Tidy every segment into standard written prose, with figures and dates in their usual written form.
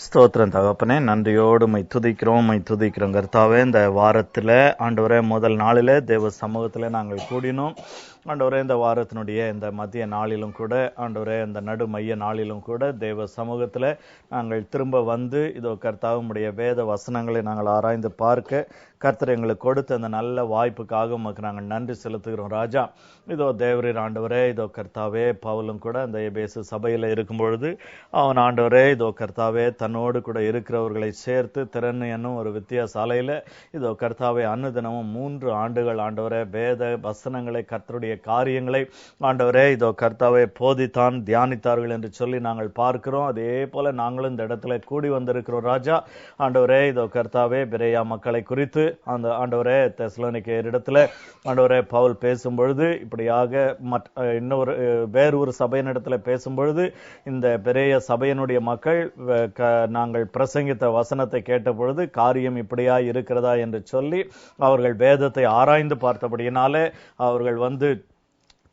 ஸ்தோத்திரம் தகப்பனே, நன்றியோடு மை துதிக்கிறோம் கர்த்தாவே. இந்த வாரத்தில் ஆண்டவரே முதல் நாளில் தேவ சமூகத்தில் நாங்கள் கூடினோம். ஆண்டவரே இந்த வாரத்தினுடைய இந்த மதிய நாளிலும் கூட, ஆண்டவரே இந்த நடு மைய நாளிலும் கூட தேவ சமூகத்தில் நாங்கள் திரும்ப வந்து இதோ கர்த்தாவுடைய வேத வசனங்களை நாங்கள் ஆராய்ந்து பார்க்க கர்த்தர் எங்களுக்கு கொடுத்த அந்த நல்ல வாய்ப்புக்காக உமக்கு நாங்கள் நன்றி செலுத்துகிறோம் ராஜா. இதோ தேவரீர் ஆண்டவரே, இதோ கர்த்தாவே பவுலும் கூட அந்த எபேசு சபையில் இருக்கும் பொழுது அவன் ஆண்டவரே இதோ கர்த்தாவே தன்னோடு கூட இருக்கிறவர்களை சேர்த்து திறன் என்னும் ஒரு வித்தியாசாலையில் இதோ கர்த்தாவே அன்னுதினமும் 3 ஆண்டுகள் ஆண்டவரே வேத வசனங்களை கர்த்தருடைய காரியங்களை ஆண்டவரே இதோ கர்த்தாவே போதித்தான் தியானித்தார்கள் என்று சொல்லி நாங்கள் பார்க்கிறோம். அதே போல நாங்களும் இந்த இடத்துல கூடி வந்திருக்கிறோம் ராஜா. ஆண்டவரே இதோ கர்த்தாவே பிரேயா மக்களை குறித்து அந்த ஆண்டவரே தெசலோனிக்கேயர் இடத்துல ஆண்டவரே பவுல் பேசும் பொழுது இப்படியாக இன்னொரு வேறொரு சபையினிடத்துல பேசும் பொழுது இந்த பெரிய சபையினுடைய மக்கள் நாங்கள் பிரசங்கித்த வசனத்தை கேட்ட பொழுது காரியம் இப்படியா இருக்கிறதா என்று சொல்லி அவர்கள் வேதத்தை ஆராய்ந்து பார்த்தபடியினாலே அவர்கள் வந்து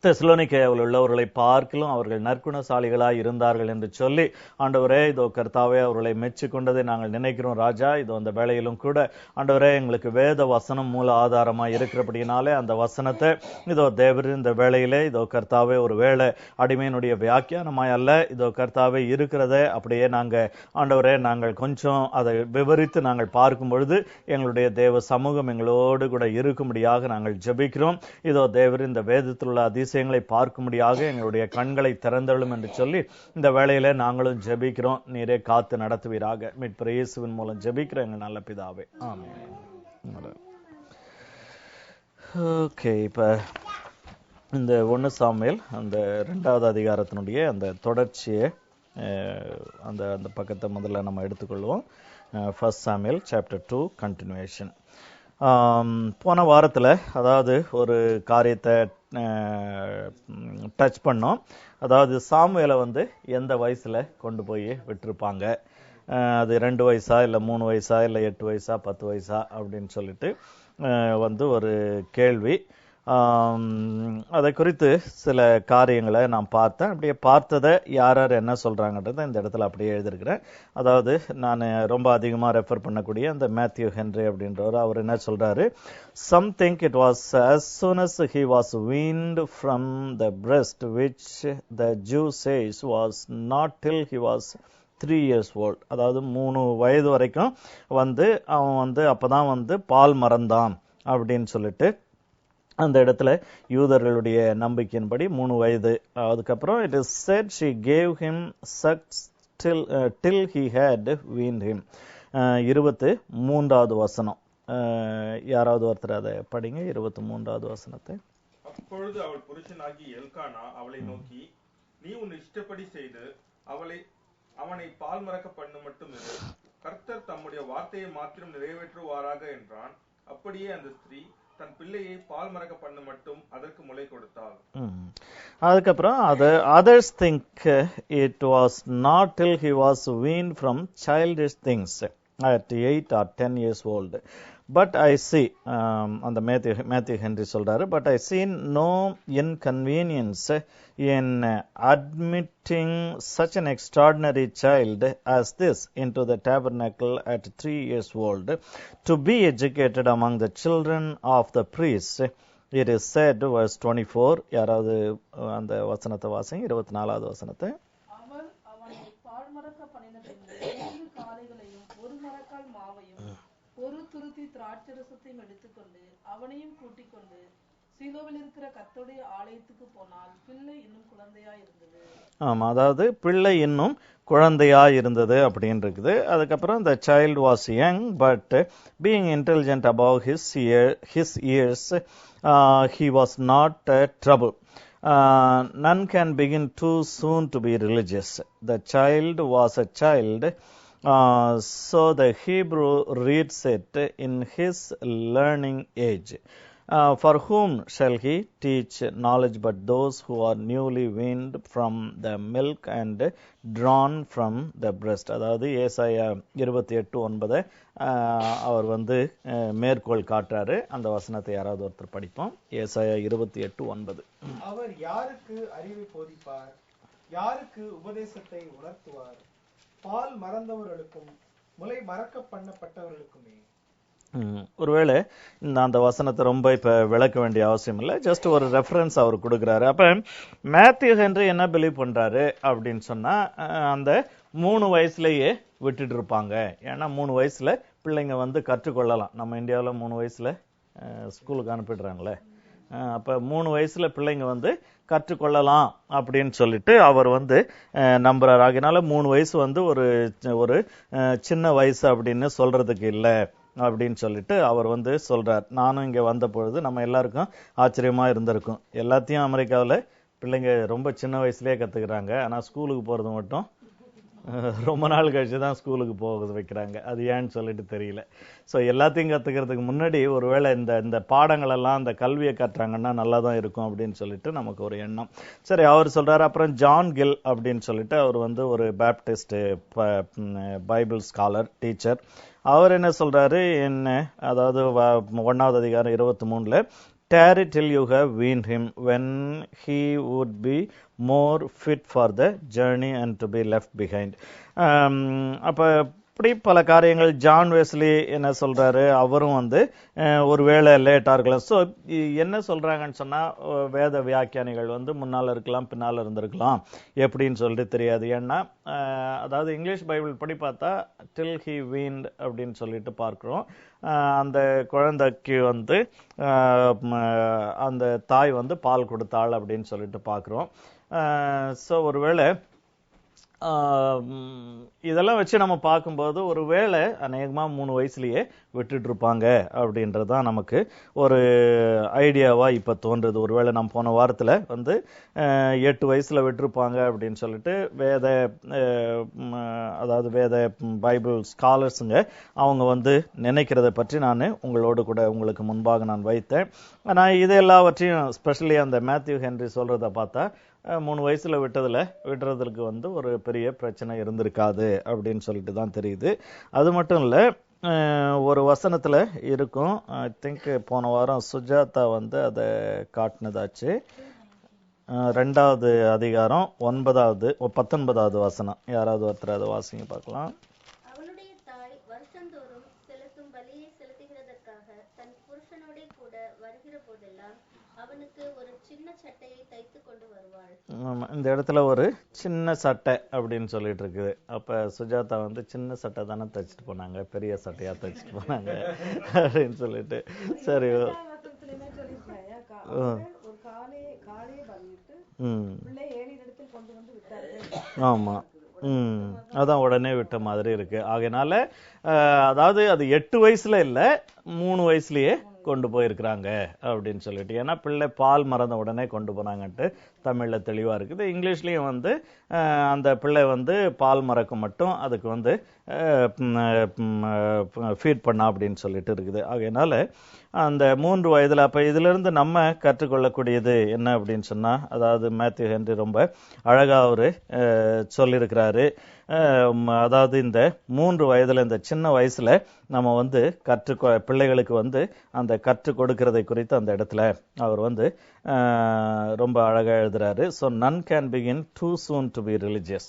தெசலோனிக்கேயில் உள்ளவர்களை பார்க்கலும் அவர்கள் நற்குணசாலிகளாய் இருந்தார்கள் என்று சொல்லி ஆண்டவரே இதோ கர்த்தாவே அவர்களை மெச்சிக்கொண்டதை நாங்கள் நினைக்கிறோம் ராஜா. இதோ அந்த வேளையிலும் கூட ஆண்டவரே எங்களுக்கு வேத வசனம் மூல ஆதாரமாய் இருக்கிறபடினாலே அந்த வசனத்தை இதோ தேவர் இந்த வேளையிலே இதோ கர்த்தாவே ஒரு வேளை அடிமையினுடைய வியாக்கியானமாய் அல்ல, இதோ கர்த்தாவே இருக்கிறத அப்படியே ஆண்டவரே நாங்கள் கொஞ்சம் அதை விவரித்து நாங்கள் பார்க்கும் பொழுது எங்களுடைய தேவ சமூகம் எங்களோடு கூட இருக்கும்படியாக நாங்கள் ஜெபிக்கிறோம். இதோ தேவர் இந்த வேதத்தில் உள்ள விஷயங்களை பார்க்கும்படியாக எங்களுடைய கண்களை திறந்தள்ளும் என்று சொல்லி இந்த வேளையில நாங்களும் ஜெபிக்கிறோம். நீரே காத்து நடத்துவீராக. மீட்பர் இயேசுவின் மூலம் ஜெபிக்கிற எங்கள் நல்ல பிதாவே, ஆமென். ஓகே, இப்ப இந்த 1 சாமுவேல் அந்த 2வது அதிகாரத்தினுடைய அந்த தொடர்ச்சியை அந்த அந்த பக்கத்தை முதல்ல நம்ம எடுத்துக்கொள்வோம். 1 சாமுவேல் சாப்டர் 2 கண்டினியூஷன். போன வாரத்தில் அதாவது ஒரு காரியத்தை டச் பண்ணோம். அதாவது சாமுவேலை வந்து எந்த வயசுல கொண்டு போய் விட்டுருப்பாங்க, அது 2 வயசா இல்லை 3 வயசா இல்லை 8 வயசா 10 வயசா அப்படின்னு சொல்லிட்டு வந்து ஒரு கேள்வி. அதை குறித்து சில காரியங்களை நான் பார்த்தேன். அப்படியே பார்த்ததை யார் என்ன சொல்றாங்கன்றதை இந்த இடத்துல அப்படியே எழுதியிருக்கிறேன். அதாவது நான் ரொம்ப அதிகமாக ரெஃபர் பண்ணக்கூடிய அந்த மேத்யூ ஹென்ரி அப்படின்றவர் அவர் என்ன சொல்றாரு, something it was as soon as he was weaned from the breast which the Jew says was not till he was 3 years old. அதாவது 3 வயது வரைக்கும் வந்து அவன் வந்து அப்பதான் வந்து பால் மறந்தான் அப்படின்னு சொல்லிட்டு அந்த இடத்துல யூதர்களுடைய நம்பிக்கையின்படி 3 வயது. அதுக்கப்புறம் it is said she gave him such till he had weaned him. 23வது வசனம். யாராவது ஒருத்தர் அதை படிங்க, 23வது வசனத்தை. அப்பொழுது அவள் புருஷனாகி எல்கானா அவளை நோக்கி, நீ உன் இஷ்டப்படி செய்து அவனை பால் மறக்க பண்ணு மட்டும் இரு, கர்த்தர் தம்முடைய வார்த்தையை மாத்திரம் நிறைவேற்றுவாராக என்றான். அப்படியே அந்த ஸ்திரீ தன் பிள்ளையை பால் மறக்க பண்ண மட்டும் அதற்கு முளை கொடுத்தாள். அதுக்கப்புறம் others think it was not till he was weaned from childish things at 8 or 10 years old. But I see, அந்த மேத்யூ ஹென்ரி சொல்றாரு, but I see no inconvenience in admitting such an extraordinary child as this into the tabernacle at 3 years old to be educated among the children of the priests. It is said, verse 24. யாராவது அந்த வசனத்தை வாசிங்க, 24வது வசனத்தை. அவள் அவனை பால் மறக்க பண்ணினபின்பு 2 காளைகளையும் 1 மரக்கால் மாவையும் 1 துருத்தி திராட்சரசத்தையும் எடுத்துக்கொண்டு அவனையும் கூட்டிக் கொண்டு சீலோவில் இருக்கிற கர்த்தருடைய ஆலயத்துக்கு போனால் பிள்ளை இன்னும் குழந்தையா இருந்தது. ஆமா, அதாவது பிள்ளை இன்னும் குழந்தையா இருந்தது அப்படின்னு இருக்குது. அதுக்கப்புறம் the child was young but being intelligent above his years he was not trouble. None can begin too soon to be religious. The child was a child. So the Hebrew reads it in his learning age. For whom shall he teach knowledge but those who are newly weaned from the milk and drawn from the breast. அதாவது ஏசாயா 28:9 அவர் வந்து மேற்கோள் காட்டுறாரு. அந்த வசனத்தை யாராவது ஒருத்தர் படிப்போம். ஏசாயா 28:9. அவர் யாருக்கு அறிவை போதிப்பார், யாருக்கு உபதேசத்தை உணர்த்துவார்? பால் மறந்தவர்களுக்கும் முலை மறக்க பண்ணப்பட்டவர்களுக்குமே. ஒருவேளை அந்த வசனத்தை ரொம்ப இப்ப விளக்க வேண்டிய அவசியம் இல்லை, ஜஸ்ட் ஒரு ரெஃபரன்ஸ் அவர் கொடுக்குறாரு. அப்ப மேத்யூ ஹென்றி என்ன பிலீவ் பண்றாரு அப்படின்னு சொன்னா, அந்த 3 வயசுலயே விட்டுட்டு இருப்பாங்க. ஏன்னா 3 வயசுல பிள்ளைங்க வந்து கற்றுக்கொள்ளலாம். நம்ம இந்தியாவில் 3 வயசுல ஸ்கூலுக்கு அனுப்பிடுறாங்களே. அப்ப 3 வயசுல பிள்ளைங்க வந்து கற்றுக்கொள்ளலாம் அப்படின்னு சொல்லிட்டு அவர் வந்து நம்புறாரு. ஆகினால 3 வயசு வந்து ஒரு சின்ன வயசு அப்படின்னு சொல்றதுக்கு இல்லை அப்படின்னு சொல்லிட்டு அவர் வந்து சொல்றார். நானும் இங்க வந்த பொழுது நம்ம எல்லாருக்கும் ஆச்சரியமா இருந்திருக்கும். எல்லாத்தையும் அமெரிக்காவில் பிள்ளைங்க ரொம்ப சின்ன வயசுலயே கத்துக்கிறாங்க. ஆனா ஸ்கூலுக்கு போறது மட்டும் ரொம்ப நாள் கழிச்சு தான் ஸ்கூலுக்கு போக வைக்கிறாங்க. அது ஏன்னு சொல்லிட்டு தெரியல. ஸோ எல்லாத்தையும் கத்துக்கிறதுக்கு முன்னாடி ஒருவேளை இந்த பாடங்கள் எல்லாம் இந்த கல்வியை கட்டுறாங்கன்னா நல்லா தான் இருக்கும் அப்படின்னு சொல்லிட்டு நமக்கு ஒரு எண்ணம். சரி, அவர் சொல்றாரு. அப்புறம் ஜான் கில் அப்படின்னு சொல்லிட்டு அவர் வந்து ஒரு பேப்டிஸ்ட் பைபிள் ஸ்காலர் டீச்சர். அவர் என்ன சொல்றாரு, அதாவது 1வது அதிகாரம் 23 tarry till you have weaned him when he would be more fit for the journey and to be left behind. அப்ப இப்படி பல காரியங்கள். ஜான் வெஸ்லி என்ன சொல்றாரு, அவரும் வந்து ஒருவேளை லேட்டா இருக்கலாம். ஸோ என்ன சொல்றாங்கன்னு சொன்னா, வேத வியாக்கியானிகள் வந்து முன்னால இருக்கலாம் பின்னால இருந்திருக்கலாம் எப்படின்னு சொல்லிட்டு தெரியாது. ஏன்னா அதாவது இங்கிலீஷ் பைபிள் படி பார்த்தா till he weaned அப்படின்னு சொல்லிட்டு பார்க்கிறோம். அந்த குழந்தைக்கு வந்து அந்த தாய் வந்து பால் கொடுத்தாள் அப்படின்னு சொல்லிட்டு பார்க்கிறோம். ஸோ ஒருவேளை இதெல்லாம் வச்சு நம்ம பார்க்கும்போது ஒருவேளை அநேகமா 3 வயசுலயே விட்டுட்டு இருப்பாங்க அப்படின்றதுதான் நமக்கு ஒரு ஐடியாவா இப்ப தோன்றுது. ஒருவேளை நம்ம போன வாரத்துல வந்து 8 வயசுல விட்டுருப்பாங்க அப்படின்னு சொல்லிட்டு அதாவது வேத பைபிள் ஸ்காலர்ஸுங்க அவங்க வந்து நினைக்கிறத பற்றி நான் உங்களுக்கு முன்பாக நான் வைத்தேன். ஆனா இது எல்லாவற்றையும் ஸ்பெஷலி அந்த மேத்யூ ஹென்றி சொல்றத பார்த்தா 3 வயசுல விட்டுறதுக்கு வந்து ஒரு பெரிய பிரச்சனை இருந்திருக்காது அப்படின்னு சொல்லிட்டு தான் தெரியுது. அது மட்டும் இல்ல, ஒரு வசனத்துல இருக்கும், ஐ திங்க் போன வாரம் சுஜாதா வந்து அதை காட்டினதாச்சு. 2வது அதிகாரம் 19வது வசனம். யாராவது ஒருத்தர் அதை வாசிங்க பார்க்கலாம். அவளுடைய தாய் வருஷந்தோறும் செலுத்தும் பலியை செலுத்துகிறதற்காக தன் புருஷனோட கூட வருகிற போதெல்லாம் அவனுக்கு ஒரு சின்ன சட்டையை தைத்து கொண்டு வருவாள். இந்த இடத்துல ஒரு சின்ன சட்டை அப்படின்னு சொல்லிட்டு இருக்குது. அப்ப சுஜாதா வந்து சின்ன சட்டை தானே தைச்சிட்டு போனாங்க, பெரிய சட்டையா தைச்சிட்டு போனாங்க அப்படின்னு சொல்லிட்டு. சரி, ஆமா, அதான் உடனே விட்ட மாதிரி இருக்கு. ஆகையினால அதாவது அது 8 வயசுல இல்ல 3 வயசுலயே கொண்டு போயிருக்கிறாங்க அப்படின்னு சொல்லிட்டு. ஏன்னா பிள்ளை பால் மறந்த உடனே கொண்டு போனாங்கன்ட்டு தமிழ்ல தெளிவா இருக்குது. இங்கிலீஷ்லயும் வந்து அந்த பிள்ளை வந்து பால் மறக்க மட்டும் அதுக்கு வந்து ஃபீட் பண்ணா அப்படின்னு சொல்லிட்டு இருக்குது. ஆகையினால அந்த 3 வயதுல அப்ப இதுல இருந்து நம்ம கற்றுக்கொள்ளக்கூடியது என்ன அப்படின்னு சொன்னா, அதாவது மேத்யூ ஹென்றி ரொம்ப அழகா அவரு சொல்லியிருக்கிறாரு. அதாவது இந்த 3 வயதுல இந்த சின்ன வயசுல நம்ம வந்து பிள்ளைகளுக்கு வந்து அந்த கற்றுக் கொடுக்கிறதை குறித்து அந்த இடத்துல அவர் வந்து ரொம்ப அழகா எழுதுறாரு. So none can begin too soon to be religious.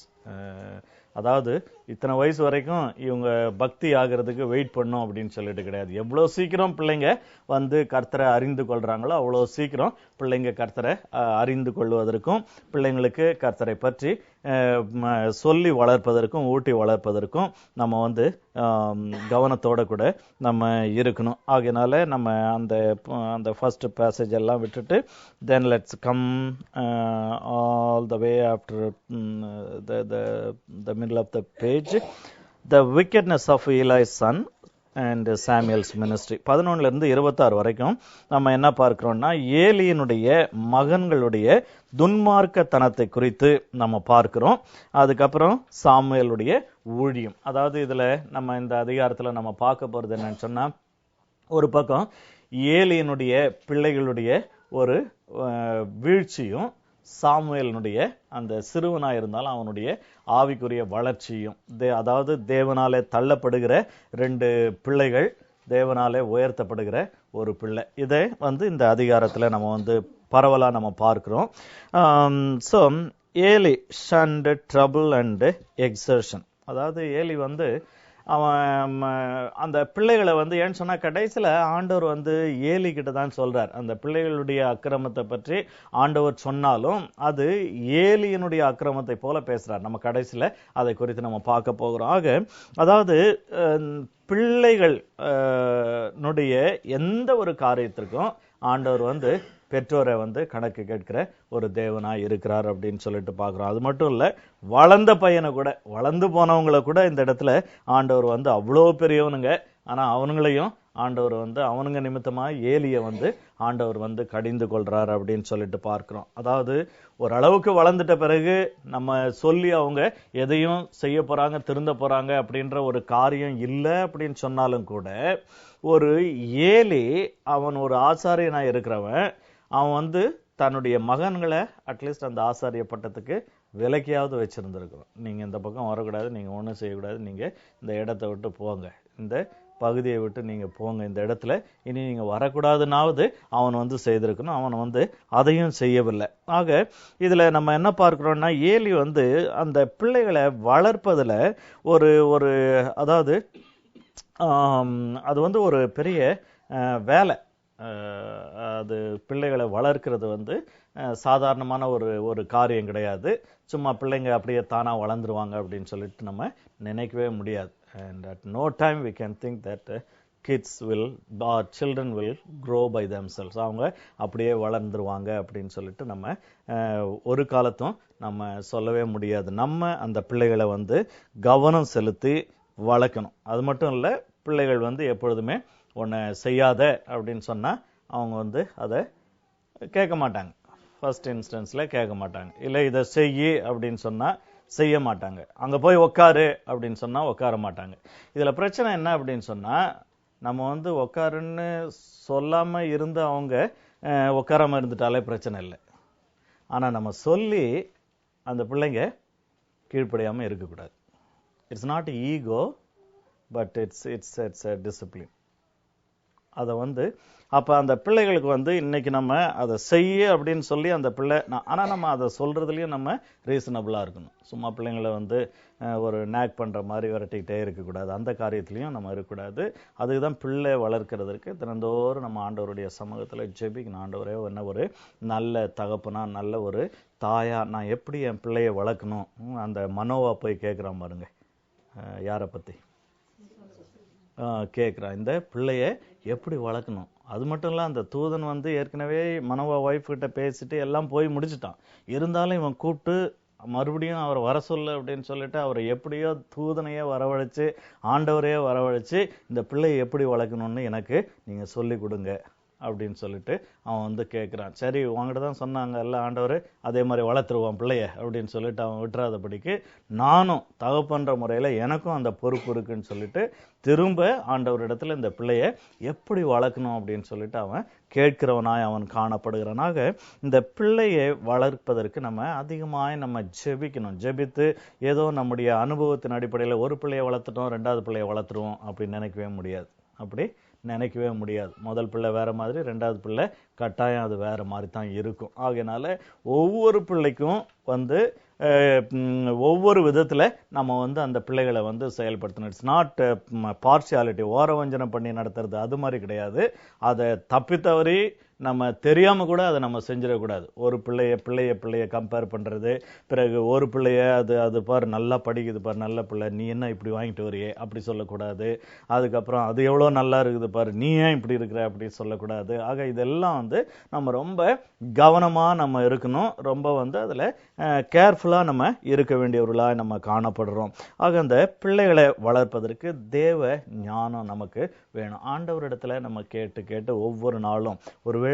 அதாவது இத்தனை வயசு வரைக்கும் இவங்க பக்தி ஆகிறதுக்கு வெயிட் பண்ணும் அப்படின்னு சொல்லிட்டு கிடையாது. எவ்வளவு சீக்கிரம் பிள்ளைங்க வந்து கர்த்தரை அறிந்து கொள்றாங்களோ அவ்வளவு சீக்கிரம் பிள்ளைங்க கர்த்தரை அறிந்து கொள்வதற்கும் பிள்ளைங்களுக்கு கர்த்தரை பற்றி சொல்லி வளர்ப்பதற்கும் ஊட்டி வளர்ப்பதற்கும் நம்ம வந்து கவனத்தோட கூட நம்ம இருக்கணும். ஆகையினால நம்ம அந்த ஃபர்ஸ்ட் பேசேஜ் எல்லாம் விட்டுட்டு then let's come all the way after the middle of the page, the wickedness of Eli's son and Samuel's ministry. 11 இருந்து 26 வரைக்கும் நம்ம என்ன பார்க்கிறோம்னா, ஏலியினுடைய மகன்களுடைய துன்மார்க்கத்தனத்தை குறித்து நம்ம பார்க்கிறோம். அதுக்கப்புறம் சாமுவேலுடைய ஊழியம். அதாவது இதுல நம்ம இந்த அதிகாரத்துல நம்ம பார்க்க போறது என்னன்னு சொன்னா, ஒரு பக்கம் ஏலியினுடைய பிள்ளைகளுடைய ஒரு வீழ்ச்சியும், சாமுவேலினுடைய அந்த சிறுவனா இருந்தாலும் அவனுடைய ஆவிக்குரிய வளர்ச்சியும், அதாவது தேவனாலே தள்ளப்படுகிற 2 பிள்ளைகள், தேவனாலே உயர்த்தப்படுகிற ஒரு பிள்ளை. இதை வந்து இந்த அதிகாரத்துல நம்ம வந்து பரவலா நம்ம பார்க்கிறோம். So Eli shunned trouble and exertion. அதாவது ஏலி வந்து அவன் அந்த பிள்ளைகளை வந்து ஏன்னு சொன்னா கடைசியில ஆண்டவர் வந்து ஏலி கிட்ட தான் சொல்றார். அந்த பிள்ளைகளுடைய அக்கிரமத்தை பற்றி ஆண்டவர் சொன்னாலும் அது ஏலியினுடைய அக்கிரமத்தை போல பேசுறார். நம்ம கடைசியில அதை குறித்து நம்ம பார்க்க போகிறோம். ஆக அதாவது பிள்ளைகள் எந்த ஒரு காரியத்திற்கும் ஆண்டவர் வந்து பெற்றோரை வந்து கணக்கு கேட்கிற ஒரு தேவனா இருக்கிறார் அப்படின்னு சொல்லிட்டு பார்க்கிறோம். அது மட்டும் இல்ல, வளர்ந்த பையனை கூட, வளர்ந்து போனவங்களை கூட இந்த இடத்துல ஆண்டவர் வந்து அவ்வளோ பெரியவனுங்க, ஆனா அவனுங்களையும் ஆண்டவர் வந்து அவனுங்க நிமித்தமா ஏலிய வந்து ஆண்டவர் வந்து கடிந்து கொள்றார் அப்படின்னு சொல்லிட்டு பார்க்கிறோம். அதாவது ஓரளவுக்கு வளர்ந்துட்ட பிறகு நம்ம சொல்லி அவங்க எதையும் செய்ய போறாங்க, திருந்த போறாங்க அப்படின்ற ஒரு காரியம் இல்லை அப்படின்னு சொன்னாலும் கூட, ஒரு ஏலி அவன் ஒரு ஆசாரியனா இருக்கிறவன், அவன் வந்து தன்னுடைய மகன்களை அட்லீஸ்ட் அந்த ஆசாரிய பட்டத்துக்கு விலக்கியாவது வச்சிருந்திருக்கிறோம். நீங்க இந்த பக்கம் வரக்கூடாது, நீங்க ஒன்றும் செய்யக்கூடாது, நீங்க இந்த இடத்தை விட்டு போங்க, இந்த பகுதியை விட்டு நீங்க போங்க, இந்த இடத்துல இனி நீங்க வரக்கூடாதுனாவது அவன் வந்து செய்திருக்கணும். அவன் வந்து அதையும் செய்யவில்லை. ஆக இதுல நம்ம என்ன பார்க்கிறோம்னா, ஏலி வந்து அந்த பிள்ளைகளை வளர்ப்பதுல ஒரு ஒரு அதாவது அது வந்து ஒரு பெரிய வேலை. அது பிள்ளைகளை வளர்க்கிறது வந்து சாதாரணமான ஒரு காரியம் கிடையாது. சும்மா பிள்ளைங்க அப்படியே தானா வளர்ந்துருவாங்க அப்படின்னு சொல்லிட்டு நம்ம நினைக்கவே முடியாது. And at no time we can think that kids will or children will grow by themselves. அவங்க அப்படியே வளர்ந்துருவாங்க அப்படின்னு சொல்லிட்டு நம்ம ஒரு காலத்தும் நம்ம சொல்லவே முடியாது. நம்ம அந்த பிள்ளைகளை வந்து கவனம் செலுத்தி வளர்க்கணும். அது மட்டும் இல்லை, பிள்ளைகள் வந்து எப்பொழுதுமே ஒன்று செய்யாத அப்படின்னு சொன்னா அவங்க வந்து அதை கேட்க மாட்டாங்க. ஃபர்ஸ்ட் இன்ஸ்டன்ஸ்ல கேட்க மாட்டாங்க. இல்லை இதை செய்யி அப்படின்னு சொன்னா செய்ய மாட்டாங்க. அங்க போய் உக்காரு அப்படின்னு சொன்னா உட்கார மாட்டாங்க. இதுல பிரச்சனை என்ன அப்படின்னு சொன்னா, நம்ம வந்து உட்காருன்னு சொல்லாம இருந்து அவங்க உட்காராம இருந்துட்டாலே பிரச்சனை இல்லை. ஆனா நம்ம சொல்லி அந்த பிள்ளைங்க கீழ்ப்படியாம இருக்கக்கூடாது. It's not ego, but it's discipline. அதை வந்து அப்ப அந்த பிள்ளைகளுக்கு வந்து இன்னைக்கு நம்ம அதை செய்ய அப்படின்னு சொல்லி அந்த பிள்ளை, ஆனா நம்ம அதை சொல்றதுலயும் நம்ம ரீசனபிளா இருக்கணும். சும்மா பிள்ளைங்களை வந்து ஒரு நேக் பண்ற மாதிரி விரட்டிக்கிட்டே இருக்கக்கூடாது. அந்த காரியத்திலையும் நம்ம இருக்கக்கூடாது. அதுக்குதான் பிள்ளை வளர்க்கறதுக்கு தினந்தோறும் நம்ம ஆண்டவருடைய சமூகத்துல ஜெபிக்கணும். ஆண்டவரே, என்ன ஒரு நல்ல தகப்பனா, நல்ல ஒரு தாயா நான் எப்படி என் பிள்ளைய வளர்க்கணும். அந்த மனோவா போய் கேட்கிறான் பாருங்க, யாரை பத்தி கேட்கிறான், இந்த பிள்ளைய எப்படி வளர்க்கணும். அது மட்டும் இல்ல, அந்த தூதன் வந்து ஏற்கனவே மனோவா ஒய்ஃப் கிட்ட பேசிட்டு எல்லாம் போய் முடிச்சுட்டான். இருந்தாலும் இவன் கூப்பிட்டு மறுபடியும் அவர் வர சொல்லு அப்படின்னு சொல்லிட்டு அவரை எப்படியோ தூதனையே வரவழைச்சு, ஆண்டவரையே வரவழைச்சு, இந்த பிள்ளையை எப்படி வளர்க்கணும்னு எனக்கு நீங்க சொல்லி கொடுங்க அப்படின்னு சொல்லிட்டு அவன் வந்து கேட்கிறான். சரி, உங்ககிட்ட தான் சொன்னாங்க இல்ல ஆண்டவர், அதே மாதிரி வளர்த்துருவான் பிள்ளைய அப்படின்னு சொல்லிட்டு அவன் விட்டுறாதபடிக்கு, நானும் தகப்பன்ற முறையில எனக்கும் அந்த பொறுப்பு இருக்குன்னு சொல்லிட்டு திரும்ப ஆண்டவரிடத்துல இந்த பிள்ளைய எப்படி வளர்க்கணும் அப்படின்னு சொல்லிட்டு அவன் கேட்கிறவனாய் அவன் காணப்படுகிறானாக, இந்த பிள்ளையை வளர்ப்பதற்கு நம்ம அதிகமாய் நம்ம ஜெபிக்கணும். ஜெபித்து ஏதோ நம்முடைய அனுபவத்தின் அடிப்படையில் ஒரு பிள்ளையை வளர்த்துட்டோம், ரெண்டாவது பிள்ளையை வளர்த்துருவோம் அப்படின்னு நினைக்கவே முடியாது. அப்படி நினைக்கவே முடியாது. முதல் பிள்ளை வேற மாதிரி, ரெண்டாவது பிள்ளை கட்டாயம் அது வேற மாதிரி தான் இருக்கும். ஆகையினால ஒவ்வொரு பிள்ளைக்கும் வந்து ஒவ்வொரு விதத்துல நம்ம வந்து அந்த பிள்ளைகளை வந்து செயல்படுத்தணும். இட்ஸ் நாட் பார்ஷியாலிட்டி, ஓரவஞ்சனை பண்ணி நடத்துறது அது மாதிரி கிடையாது. அதை தப்பித்தவறி நம்ம தெரியாம கூட அதை நம்ம செஞ்சிடக்கூடாது. ஒரு பிள்ளைய கம்பேர் பண்றது, பிறகு ஒரு பிள்ளைய அது பாரு நல்லா படிக்குது பாரு, நல்ல பிள்ளை, நீ என்ன இப்படி வாங்கிட்டு வரையே அப்படி சொல்லக்கூடாது. அதுக்கப்புறம் அது எவ்வளவு நல்லா இருக்குது பாரு, நீ ஏன் இப்படி இருக்கிற அப்படி சொல்லக்கூடாது. ஆக இதெல்லாம் வந்து நம்ம ரொம்ப கவனமா நம்ம இருக்கணும். ரொம்ப வந்து அதுல கேர்ஃபுல்லா நம்ம இருக்க வேண்டியவர்களா நம்ம காணப்படுறோம். ஆக அந்த பிள்ளைகளை வளர்ப்பதற்கு தேவ ஞானம் நமக்கு வேணும். ஆண்டவரிடத்துல நம்ம கேட்டு ஒவ்வொரு நாளும், ஒருவேளை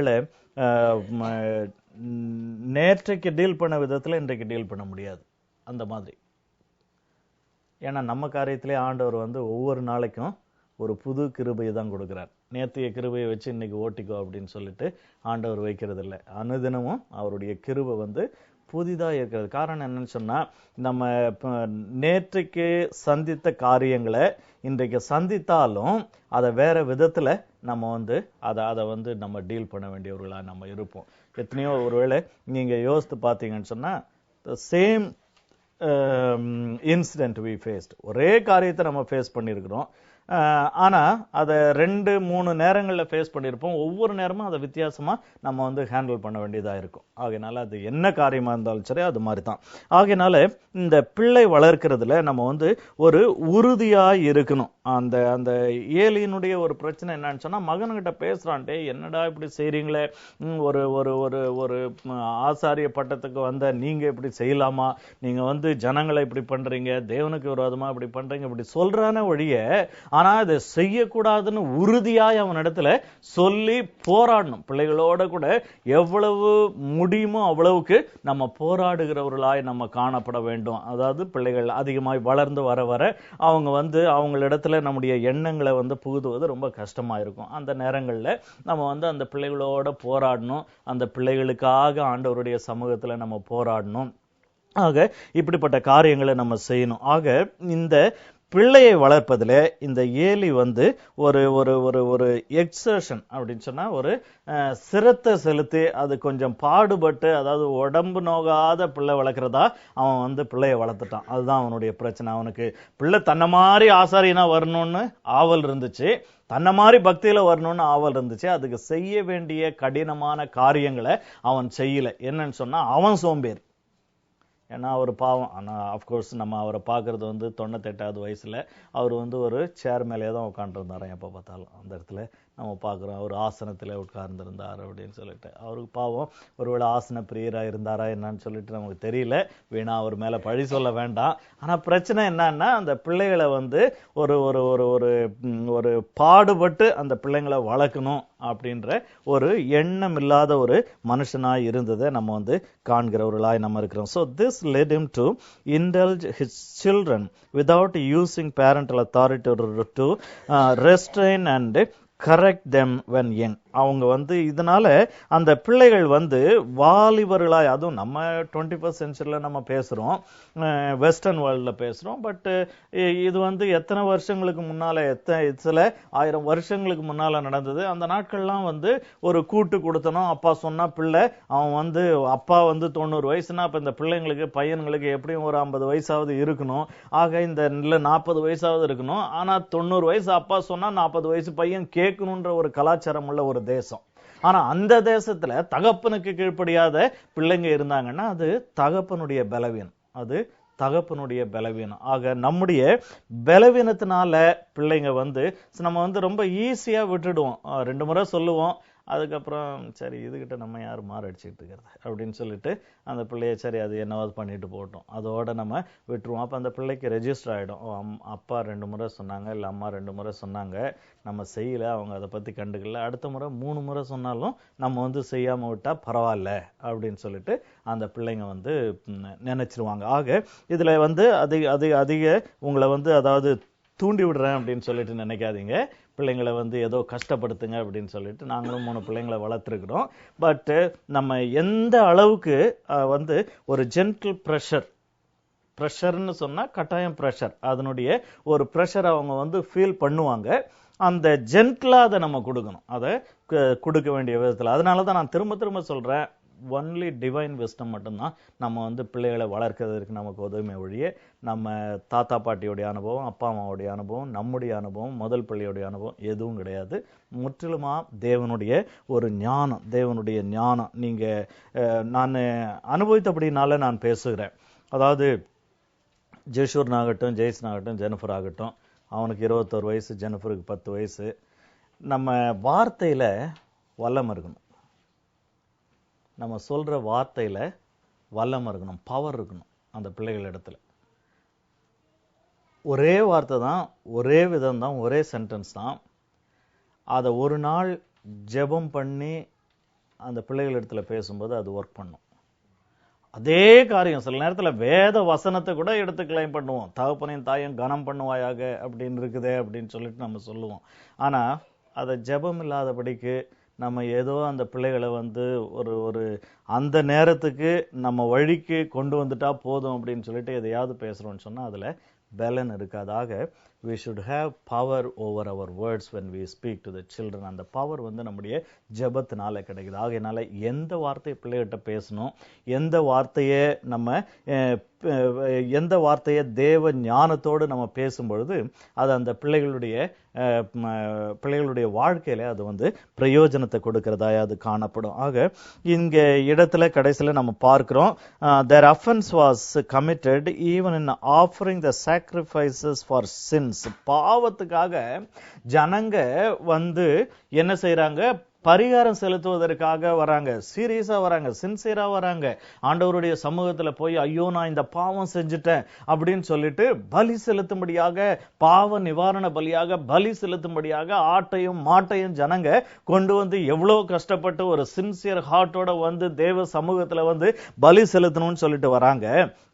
நேற்றைக்கு டீல் பண்ண விதத்துல இன்றைக்கு டீல் பண்ண முடியாது அந்த மாதிரி. ஏன்னா நம்ம காரியத்திலே ஆண்டவர் வந்து ஒவ்வொரு நாளைக்கும் ஒரு புது கிருபையை தான் கொடுக்கிறார். நேற்றைய கிருபையை வச்சு இன்னைக்கு ஓட்டிக்கோ அப்படின்னு சொல்லிட்டு ஆண்டவர் வைக்கிறது இல்லை. அனுதினமும் அவருடைய கிருபை வந்து புதிதா இருக்கிறது. காரணம் என்னன்னு சொன்னா, நம்ம நேற்றைக்கு சந்தித்த காரியங்களை இன்றைக்கு சந்தித்தாலும் அதை வேற விதத்துல நம்ம வந்து அதை வந்து நம்ம டீல் பண்ண வேண்டியவர்களா நம்ம இருப்போம். எத்தனையோ ஒருவேளை நீங்க யோசித்து பார்த்தீங்கன்னு சொன்னா, சேம் இன்சிடென்ட் வி ஃபேஸ்ட். ஒரே காரியத்தை நம்ம ஃபேஸ் பண்ணியிருக்கிறோம். ஆனா அதை 2-3 நேரங்களில் ஃபேஸ் பண்ணியிருப்போம். ஒவ்வொரு நேரமும் அதை வித்தியாசமா நம்ம வந்து ஹேண்டில் பண்ண வேண்டியதா இருக்கும். ஆகையினால அது என்ன காரியமா இருந்தாலும் சரி அது மாதிரி தான். ஆகையினால இந்த பிள்ளை வளர்க்கிறதுல நம்ம வந்து ஒரு உறுதியா இருக்கணும். அந்த அந்த ஏலியினுடைய ஒரு பிரச்சனை என்னன்னு சொன்னா, மகன்கிட்ட பேசுறான்டே, என்னடா இப்படி செய்றீங்களே, ஒரு ஒரு ஒரு ஒரு ஆசாரிய பட்டத்துக்கு வந்த நீங்க இப்படி செய்யலாமா, நீங்க வந்து ஜனங்களை இப்படி பண்றீங்க, தேவனுக்கு விரோதமா இப்படி பண்றீங்க, இப்படி சொல்றான ஒழிய ஆனா அதை செய்யக்கூடாதுன்னு உறுதியாய் அவன் இடத்துல சொல்லி போராடணும். பிள்ளைகளோட கூட எவ்வளவு முடியுமோ அவ்வளவுக்கு நம்ம போராடுகிறவர்களாய் நம்ம காணப்பட வேண்டும். அதாவது பிள்ளைகள் அதிகமாய் வளர்ந்து வர வர அவங்க வந்து அவங்களிடத்துல நம்முடைய எண்ணங்களை வந்து புகுத்துவது ரொம்ப கஷ்டமா இருக்கும். அந்த நேரங்கள்ல நம்ம வந்து அந்த பிள்ளைகளோட போராடணும். அந்த பிள்ளைகளுக்காக ஆண்டவருடைய சமூகத்துல நம்ம போராடணும். ஆக இப்படிப்பட்ட காரியங்களை நம்ம செய்யணும். ஆக இந்த பிள்ளையை வளர்ப்பதில் இந்த ஏலி வந்து ஒரு ஒரு ஒரு ஒரு எக்ஸர்ஷன் அப்படின்னு சொன்னா ஒரு சிரத்தை செலுத்தி அது கொஞ்சம் பாடுபட்டு, அதாவது உடம்பு நோகாத பிள்ளை வளர்க்கிறதா அவன் வந்து பிள்ளையை வளர்த்துட்டான். அதுதான் அவனுடைய பிரச்சனை. அவனுக்கு பிள்ளை தன்னை மாதிரி ஆசாரியனா வரணும்னு ஆவல் இருந்துச்சு, தன்னை மாதிரி பக்தியில வரணும்னு ஆவல் இருந்துச்சு. அதுக்கு செய்ய வேண்டிய கடினமான காரியங்களை அவன் செய்யல. என்னன்னு சொன்னா அவன் சோம்பேறி. ஏன்னா அவர் பாவம். ஆனால் அஃப்கோர்ஸ் நம்ம அவரை பார்க்கறது வந்து 98வது வயசுல அவர் வந்து ஒரு சேர் மேலே தான் உட்காந்துருந்தாராம். எப்போ பார்த்தாலும் அந்த இடத்துல நம்ம பார்க்குறோம் அவர் ஆசனத்தில் உட்கார்ந்துருந்தார் அப்படின்னு சொல்லிட்டு. அவருக்கு பாவம் ஒருவேளை ஆசன பிரியராக இருந்தாரா என்னன்னு சொல்லிட்டு நமக்கு தெரியல. வீணா அவர் மேலே பழி சொல்ல வேண்டாம். ஆனால் பிரச்சனை என்னன்னா, அந்த பிள்ளைகளை வந்து ஒரு ஒரு ஒரு ஒரு ஒரு பாடுபட்டு அந்த பிள்ளைங்களை வளர்க்கணும் அப்படின்ற ஒரு எண்ணம் இல்லாத ஒரு மனுஷனாய் இருந்ததை நம்ம வந்து காண்கிறவர்களாய் நம்ம இருக்கிறோம். So this led him to indulge his children without using parental authority to restrain and correct them when young. அவங்க வந்து இதனால அந்த பிள்ளைகள் வந்து வாலிபர்களாய், அதுவும் நம்ம 21st செஞ்சுரியில் நம்ம பேசுறோம், வெஸ்டர்ன் வேர்ல்டில் பேசுறோம். பட் இது வந்து எத்தனை வருஷங்களுக்கு முன்னால, சில 1000 வருஷங்களுக்கு முன்னால நடந்தது. அந்த நாட்கள்லாம் வந்து ஒரு கூட்டு கொடுத்தனும். அப்பா சொன்னா பிள்ளை, அவன் வந்து அப்பா வந்து 90 வயசுனா அப்ப இந்த பிள்ளைங்களுக்கு பையன்களுக்கு எப்படியும் ஒரு 50 வயசாவது இருக்கணும். ஆக இந்த 40 வயசாவது இருக்கணும். ஆனா 90 வயசு அப்பா சொன்னா 40 வயசு பையன் கேட்கணுன்ற ஒரு கலாச்சாரம் உள்ள ஒரு தேசம். ஆனா அந்த தேசத்துல தகப்பனுக்கு கீழ்ப்படியாத பிள்ளைங்க இருந்தாங்கன்னா அது தகப்பனுடைய பலவீனம். அது தகப்பனுடைய பலவீனம். ஆக நம்முடைய பலவீனத்தினால பிள்ளைங்க வந்து நம்ம வந்து ரொம்ப ஈஸியா விட்டுடுவோம். 2 முறை சொல்லுவோம், அதுக்கப்புறம் சரி இதுகிட்ட நம்ம யார் மாரடிச்சுக்கிட்டு இருக்கிறது அப்படின்னு சொல்லிட்டு அந்த பிள்ளைய சரி அது என்னவாது பண்ணிட்டு போட்டோம், அதோட நம்ம விட்டுருவோம். அப்போ அந்த பிள்ளைக்கு ரெஜிஸ்டர் ஆகிடும். அப்பா 2 முறை சொன்னாங்க, இல்லை அம்மா 2 முறை சொன்னாங்க, நம்ம செய்யலை, அவங்க அதை பற்றி கண்டுக்கல, அடுத்த முறை 3 முறை சொன்னாலும் நம்ம வந்து செய்யாமல் விட்டால் பரவாயில்ல அப்படின்னு சொல்லிட்டு அந்த பிள்ளைங்க வந்து நினைச்சிருவாங்க. ஆக இதில் வந்து அதிக உங்களை வந்து அதாவது தூண்டி விடுறேன் அப்படின்னு சொல்லிட்டு நினைக்காதீங்க. பிள்ளைங்களை வந்து ஏதோ கஷ்டப்படுத்துங்க அப்படின்னு சொல்லிட்டு நாங்களும் 3 பிள்ளைங்களை வளர்த்துருக்கிறோம். பட் நம்ம எந்த அளவுக்கு வந்து ஒரு ஜென்டில் ப்ரெஷர்னு சொன்னா கட்டாயம் ப்ரெஷர், அதனுடைய ஒரு ப்ரெஷர் அவங்க வந்து ஃபீல் பண்ணுவாங்க. அந்த ஜென்டிலா அதை நம்ம கொடுக்கணும், அதை கொடுக்க வேண்டிய விதத்தில். அதனால தான் நான் திரும்ப திரும்ப சொல்றேன், ஒன்லி டிவைன் விஸ்டம் மட்டும்தான் நம்ம வந்து பிள்ளைகளை வளர்க்கறதுக்கு நமக்கு உதவுமே ஒழிய நம்ம தாத்தா பாட்டியோடைய அனுபவம், அப்பா அம்மாவுடைய அனுபவம், நம்முடைய அனுபவம், முதல் பிள்ளையோடைய அனுபவம் எதுவும் கிடையாது. முற்றிலுமா தேவனுடைய ஒரு ஞானம், தேவனுடைய ஞானம். நீங்க நான் அனுபவித்தபடினால நான் பேசுகிறேன். அதாவது ஜெஷூர் ஆகட்டும், ஜெய்சன் ஆகட்டும், ஜெனிஃபர் ஆகட்டும், அவனுக்கு 21 வயசு, ஜெனிஃபருக்கு 10 வயசு. நம்ம வார்த்தையில வல்லம் இருக்கணும், நம்ம சொல்ற வார்த்தையில வல்லம் இருக்கணும், பவர் இருக்கணும். அந்த பிள்ளைகள் இடத்துல ஒரே வார்த்தை தான், ஒரே விதம் தான், ஒரே சென்டென்ஸ் தான். அதை ஒரு நாள் ஜெபம் பண்ணி அந்த பிள்ளைகள் இடத்துல பேசும்போது அது ஒர்க் பண்ணும். அதே காரியம் சில நேரத்தில் வேத வசனத்தை கூட எடுத்து கிளைம் பண்ணுவோம். தகப்பனையும் தாயும் கனம் பண்ணுவாயாக அப்படின்னு இருக்குதே அப்படின்னு சொல்லிட்டு நம்ம சொல்லுவோம். ஆனா அதை ஜெபம் இல்லாதபடிக்கு நம்ம ஏதோ அந்த பிள்ளைகளை வந்து ஒரு அந்த நேரத்துக்கு நம்ம வழிக்கு கொண்டு வந்துட்டா போதும் அப்படின்னு சொல்லிட்டு எதையாவது பேசுறோம்னு சொன்னா அதுல பலன் இருக்காதாக. we should have power over our words when we speak to the children. அந்த பவர் வந்து நம்முடைய ஜெபத்தினால கிடைக்குது. ஆகையினால எந்த வார்த்தையை பிள்ளைகிட்ட பேசணும், எந்த வார்த்தையை நம்ம எந்த வார்த்தையை தேவ ஞானத்தோடு நம்ம பேசும்பொழுது அது அந்த பிள்ளைகளுடைய வாழ்க்கையில அது வந்து பிரயோஜனத்தை கொடுக்கிறதாய் அது காணப்படும். ஆக இங்க இடத்துல கடைசியில நம்ம பார்க்கிறோம், their offense was committed even in offering the sacrifices for sins. பாவத்துக்காக ஜனங்க வந்து என்ன செய்யறாங்க, பரிகாரம் செலுத்துவதற்காக வராங்க, சீரியஸா வராங்க, சின்சியரா வராங்க. ஆண்டவருடைய சமூகத்துல போய் ஐயோ நான் இந்த பாவம் செஞ்சுட்டேன் அப்படின்னு சொல்லிட்டு பலி செலுத்தும்படியாக, பாவ நிவாரண பலியாக பலி செலுத்தும்படியாக ஆட்டையும் மாட்டையும் ஜனங்க கொண்டு வந்து எவ்வளவு கஷ்டப்பட்டு ஒரு சின்சியர் ஹார்ட்டோட வந்து தேவ சமூகத்துல வந்து பலி செலுத்தணும்னு சொல்லிட்டு வராங்க.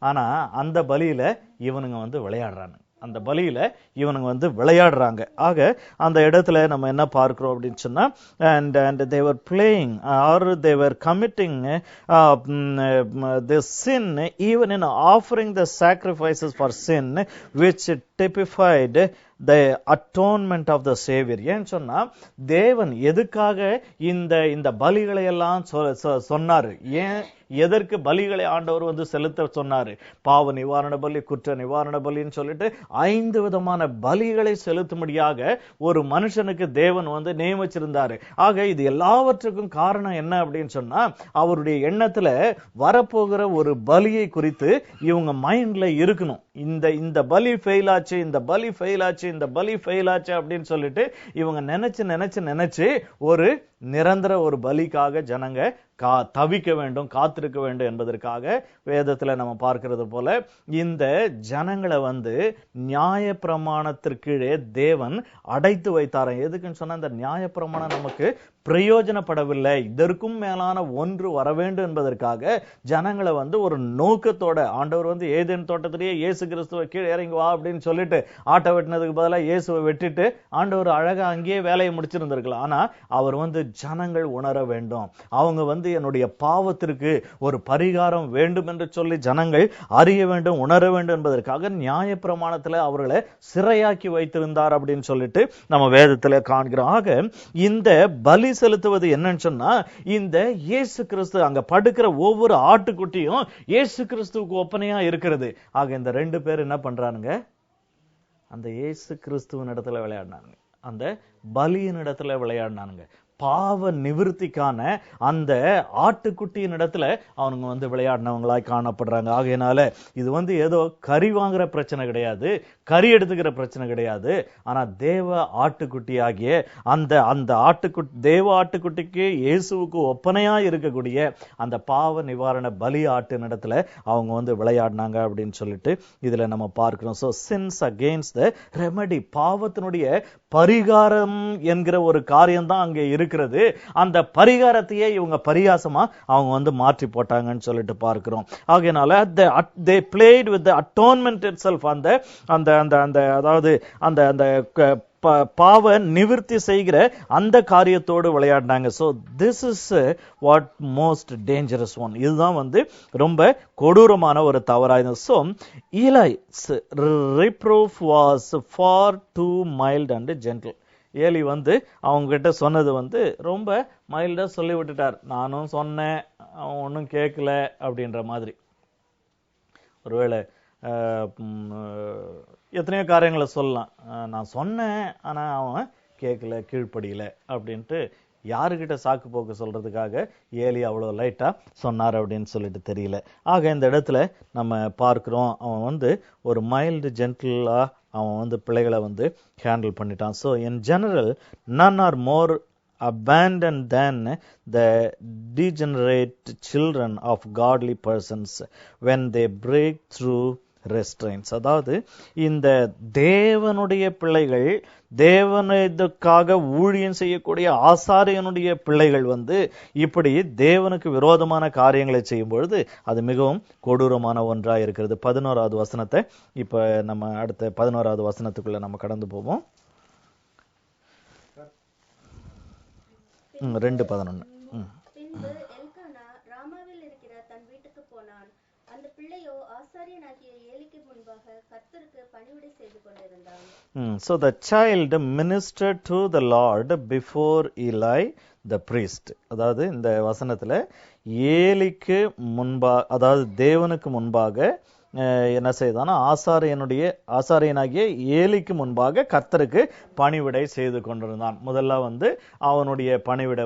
ஆனா அந்த பலியில இவனுங்க வந்து விளையாடுறாங்க, அந்த பலியில இவனுங்க வந்து விளையாடுறாங்க. ஆக அந்த இடத்துல நம்ம என்ன பார்க்கிறோம் அப்படின்னு சொன்னா, and they were playing or they were committing the sin even in offering the sacrifices for sin which typified the atonement of the Savior. ஏன் சொன்னா தேவன் எதுக்காக இந்த பலிகளை எல்லாம் சொன்னாரு, ஏன் எதற்கு பலிகளை ஆண்டவர் வந்து செலுத்த சொன்னாரு? பாவ நிவாரண பலி, குற்ற நிவாரண பலின்னு சொல்லிட்டு 5 விதமான பலிகளை செலுத்தும்படியாக ஒரு மனுஷனுக்கு தேவன் வந்து நியமிச்சிருந்தாரு. ஆக இது எல்லாவற்றுக்கும் காரணம் என்ன அப்படின்னு சொன்னா, அவருடைய எண்ணத்துல வரப்போகிற ஒரு பலியை குறித்து இவங்க மைண்ட்ல இருக்கணும். இந்த பலி ஃபெயில் ஆச்சு, இந்த பலி ஃபெயில் ஆச்சு, இந்த பலி ஃபெயில் ஆச்சு அப்படின்னு சொல்லிட்டு இவங்க நினைச்சு ஒரு நிரந்தர ஒரு பலிக்காக ஜனங்க தவிக்க வேண்டும், காத்திருக்க வேண்டும் என்பதற்காக வேதத்துல நம்ம பார்க்கிறது போல இந்த ஜனங்களை வந்து நியாய பிரமாணத்திற்கீழே தேவன் அடைத்து வைத்தாராம். எதுக்குன்னு சொன்னா, இந்த நியாய பிரமாணம் நமக்கு பிரயோஜனப்படவில்லை, இதற்கும் மேலான ஒன்று வர வேண்டும் என்பதற்காக ஜனங்களை வந்து ஒரு நோக்கத்தோட ஆண்டவர் வந்து ஏதேன் தோட்டத்திலேயே இயேசு கிறிஸ்துவை கீழே இறங்கி வா அப்படின்னு சொல்லிட்டு ஆட்டை வெட்டினதுக்கு பதிலாக இயேசுவை வெட்டிட்டு ஆண்டவர் அழகா அங்கேயே வேலையை முடிச்சிருந்திருக்கலாம். ஆனா அவர் வந்து ஜனங்கள் உணர வேண்டும், அவங்க வந்து என்னுடைய பாவத்திற்கு ஒரு பரிகாரம் வேண்டும் என்று சொல்லி ஜனங்கள் அறிய வேண்டும், உணர வேண்டும் என்பதற்காக நியாய பிரமாணத்துல அவர்களை சிறையாக்கி வைத்திருந்தார் அப்படின்னு சொல்லிட்டு நம்ம வேதத்துல காண்கிறோம். ஆக இந்த பலி செலுத்துவது என்னன்னு சொன்னா, இந்த இயேசு கிறிஸ்து அங்க படுக்கிற ஒவ்வொரு ஆட்டுக்குட்டியும் இயேசு கிறிஸ்துவுக்கு ஒப்பனையா இருக்கிறது. ஆக இந்த 2 பேர் என்ன பண்றானுங்க, அந்த இயேசு கிறிஸ்துவின் இடத்துல விளையாடினாங்க, அந்த பலியின் இடத்துல விளையாடினானுங்க. பாவ நிவிருத்திக்கான அந்த ஆட்டுக்குட்டியின் இடத்துல அவனுங்க வந்து விளையாடினவங்களாய் காணப்படுறாங்க. ஆகையினால இது வந்து ஏதோ கறி வாங்குற பிரச்சனை கிடையாது, கறி எடுத்துக்கிற பிரச்சனை கிடையாது. ஆனா தேவ ஆட்டுக்குட்டி ஆகிய அந்த ஆட்டுக்குட்டி, தேவ ஆட்டுக்குட்டிக்கு இயேசுவுக்கு ஒப்பனையா இருக்கக்கூடிய அந்த பாவ நிவாரண பலி ஆட்டின் இடத்துல அவங்க வந்து விளையாடினாங்க அப்படின்னு சொல்லிட்டு இதுல நம்ம பார்க்கிறோம். So since against the remedy, பாவத்தினுடைய பரிகாரம் என்கிற ஒரு காரியம் தான் அங்கே இருக்கிறது. அந்த பரிகாரத்தையே இவங்க பரிகாசமா அவங்க வந்து மாற்றி போட்டாங்கன்னு சொல்லிட்டு பார்க்கிறோம். ஆகையினால they played with the atonement itself, அதாவது அந்த பாவ நிவிர்த்தி செய்கிற அந்த காரியத்தோடு விளையாடினாங்க. So this is what most dangerous one. இதுதான் வந்து ரொம்ப கொடூரமான ஒரு தவறாயிருந்தது. So Eli's reproof was far too mild and gentle. Eli வந்து அவங்க கிட்ட சொன்னது வந்து ரொம்ப மைல்டா சொல்லி விட்டுட்டார். நானும் சொன்னேன், அவன் ஒன்னும் கேட்கல அப்படின்ற மாதிரி. ஒருவேளை எத்தனையோ காரியங்களை சொல்லலாம், நான் சொன்னேன் ஆனா அவன் கேட்கல, கீழ்ப்படியல அப்படின்ட்டு யாருக்கிட்ட சாக்கு போக்கு சொல்றதுக்காக ஏலி அவ்வளவு லைட்டா சொன்னார் அப்படின்னு சொல்லிட்டு தெரியல. ஆக இந்த இடத்துல நம்ம பார்க்கிறோம், அவன் வந்து ஒரு மைல்டு ஜென்டிலா அவன் வந்து பிள்ளைகளை வந்து ஹேண்டில் பண்ணிட்டான். So in general none are more abandoned than the degenerate children of godly persons when they break through restraints. அதாவது இந்த தேவனுடைய பிள்ளைகள், தேவனுக்காக ஊழியம் செய்யக்கூடிய ஆசாரியனுடைய பிள்ளைகள் வந்து இப்படி தேவனுக்கு விரோதமான காரியங்களை செய்யும் பொழுது அது மிகவும் கொடூரமான ஒன்றா இருக்கிறது. 11வது வசனத்தை இப்ப நம்ம அடுத்த 11வது வசனத்துக்குள்ள நம்ம கடந்து போவோம். 2:11. பின்பு எல்கானா ராமாவில் இருக்கிற தன் வீட்டுக்கு போனான். அந்த பிள்ளையோ ஆசாரியனாகிய ஏலிக்கு முன்பாக கர்த்தருக்கு பணிவிடை செய்து கொண்டிருந்தான். So the child ministered to the Lord before Eli the priest. அதாவது இந்த வசனத்துல ஏலிக்கு முன்பாக, அதாவது தேவனுக்கு முன்பாக என்ன செய்தானா, ஆசாரியனாகிய ஏலிக்கு முன்பாக கர்த்தருக்கு பணிவிடை செய்து கொண்டிருந்தான். முதல்ல அவனுடைய பணிவிடை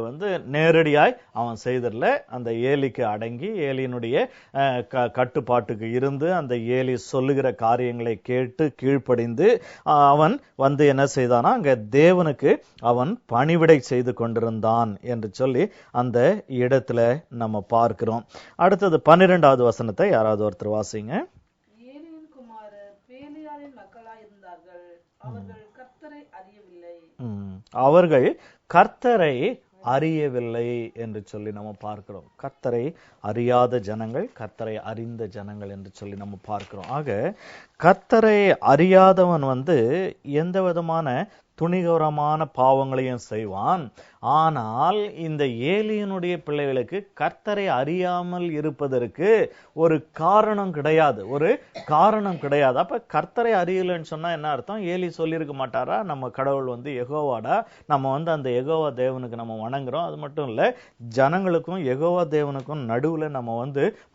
நேரடியாய் அவன் செய்திடல, அந்த ஏலிக்கு அடங்கி ஏலியினுடைய கட்டுப்பாட்டுக்கு இருந்து அந்த ஏலி சொல்லுகிற காரியங்களை கேட்டு கீழ்ப்படிந்து அவன் என்ன செய்தானா, அங்க தேவனுக்கு அவன் பணிவிடை செய்து கொண்டிருந்தான் என்று சொல்லி அந்த இடத்துல நம்ம பார்க்கிறோம். அடுத்தது 12வது வசனத்தை யாராவது ஒருத்தர் வாசிங்க. ஏலியின் குமாரர் பேலியாளின் மக்களாய் இருந்தார்கள், அவர்கள் கர்த்தரை அறியவில்லை. அவர்கள் கர்த்தரை அறியவில்லை என்று சொல்லி நம்ம பார்க்கிறோம். கர்த்தரை அறியாத ஜனங்கள், கர்த்தரை அறிந்த ஜனங்கள் என்று சொல்லி நம்ம பார்க்கிறோம். ஆக கர்த்தரை அறியாதவன் எந்த விதமான துணிகரமான பாவங்களையும் செய்வான். ஆனால் இந்த ஏலியனுடைய பிள்ளைகளுக்கு கர்த்தரை அறியாமல் இருப்பதற்கு ஒரு காரணம் கிடையாது, அப்ப கர்த்தரை அறியலன்னு சொன்னா என்ன அர்த்தம்? ஏலி சொல்லியிருக்க மாட்டாரா, நம்ம கடவுள் யெகோவாடா, நம்ம அந்த யெகோவா தேவனுக்கு நம்ம வணங்குறோம். அது மட்டும் இல்ல, ஜனங்களுக்கும் யெகோவா தேவனுக்கும் நடுவுல நம்ம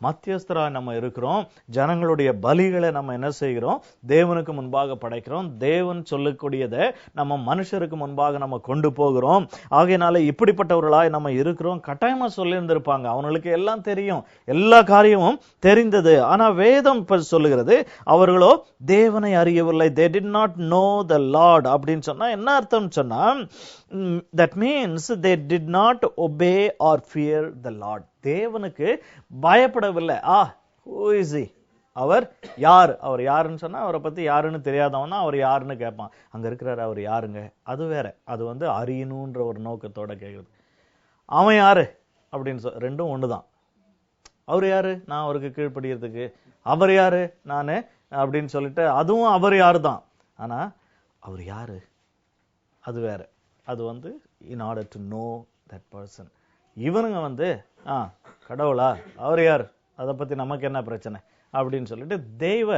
மத்தியஸ்தரா நம்ம இருக்கிறோம். ஜனங்களுடைய பலிகளை நம்ம என்ன செய்கிறோம்? தேவனுக்கு முன்பாக படைக்கிறோம். தேவன் சொல்லக்கூடியதை நம்ம மனுஷருக்கு முன்பாக நம்ம கொண்டு போகிறோம். ஆகையினால இப்படிப்பட்டவர்களாய் நம்ம இருக்கிறோம். கட்டாயமா சொல்லி இருந்திருப்பாங்க, அவங்களுக்கு எல்லாம் தெரியும், எல்லா காரியமும் தெரிந்தது. ஆனா வேதம் சொல்லுகிறது அவர்களோ தேவனை அறியவில்லை. they did not know the Lord அப்படின்னு சொன்னா என்ன அர்த்தம் சொன்னா, that means they did not obey or fear the Lord. தேவனுக்கு பயப்படவில்லை. who is he? அவர் யார்? அவர் யாருன்னு சொன்னா, அவரை பத்தி யாருன்னு தெரியாதவனா அவர் யாருன்னு கேட்பான். அங்க இருக்கிறாரு, அவர் யாருங்க? அது வேற. அது அறியணுன்ற ஒரு நோக்கத்தோட கேட்குறது. அவன் யாரு அப்படின்னு ரெண்டும் ஒண்ணுதான். அவர் யாரு? நான் அவருக்கு கீழ்ப்படியறதுக்கு. அவர் யாரு? நானு அப்படின்னு சொல்லிட்டு அதுவும் அவர் யாரு தான். ஆனா அவர் யாரு அது வேற. அது in order to know that person. இவனுங்க கடவுளா, அவர் யார், அதை பத்தி நமக்கு என்ன பிரச்சனை அப்படின்னு சொல்லிட்டு தெய்வ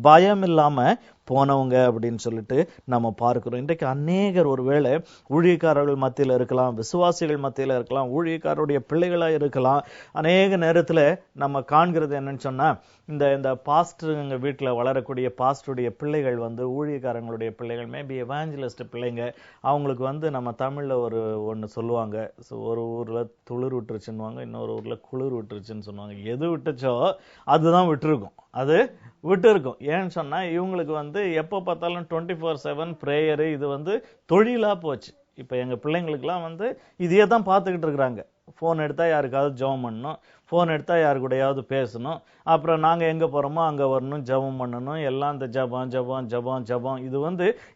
பயம் இல்லாம போனவங்க அப்படின்னு சொல்லிட்டு நம்ம பார்க்கிறோம். இன்றைக்கு அநேகர் ஒருவேளை ஊழியக்காரர்கள் மத்தியில இருக்கலாம், விசுவாசிகள் மத்தியில இருக்கலாம், ஊழியக்காரருடைய பிள்ளைகளா இருக்கலாம். அநேக நேரத்துல நம்ம காண்கிறது என்னன்னு சொன்னா, இந்த பாஸ்டருங்க வீட்டுல வளரக்கூடிய பாஸ்டருடைய பிள்ளைகள் ஊழியக்காரங்களுடைய பிள்ளைகள், மேபி எவாஞ்சலிஸ்ட் பிள்ளைங்க, அவங்களுக்கு நம்ம தமிழ்ல ஒண்ணு சொல்லுவாங்க, ஒரு ஊர்ல துளிர் விட்டுருச்சுன்னுவாங்க, இன்னொரு ஊர்ல குளிர் விட்டுருச்சுன்னு சொல்லுவாங்க. எது விட்டுச்சோ அதுதான் விட்டுருக்கும், அது விட்டு இருக்கும். ஏன்னு சொன்னா இவங்களுக்கு எப்ப பார்த்தாலும் 24/7 பிரேயரு, இது தொழிலா போச்சு. இப்ப எங்க பிள்ளைங்களுக்குலாம் இதையே தான் பார்த்துக்கிட்டு இருக்கிறாங்க. போன் எடுத்தா யாருக்காவது ஜெபம் பண்ணணும், போன் எடுத்தா யாரு கூடயாவது பேசணும், அப்புறம் நாங்க எங்க போறோமோ அங்க வரணும், ஜெபம் பண்ணணும், எல்லாம் இந்த ஜெபம் ஜெபம் ஜெபம் ஜெபம். இது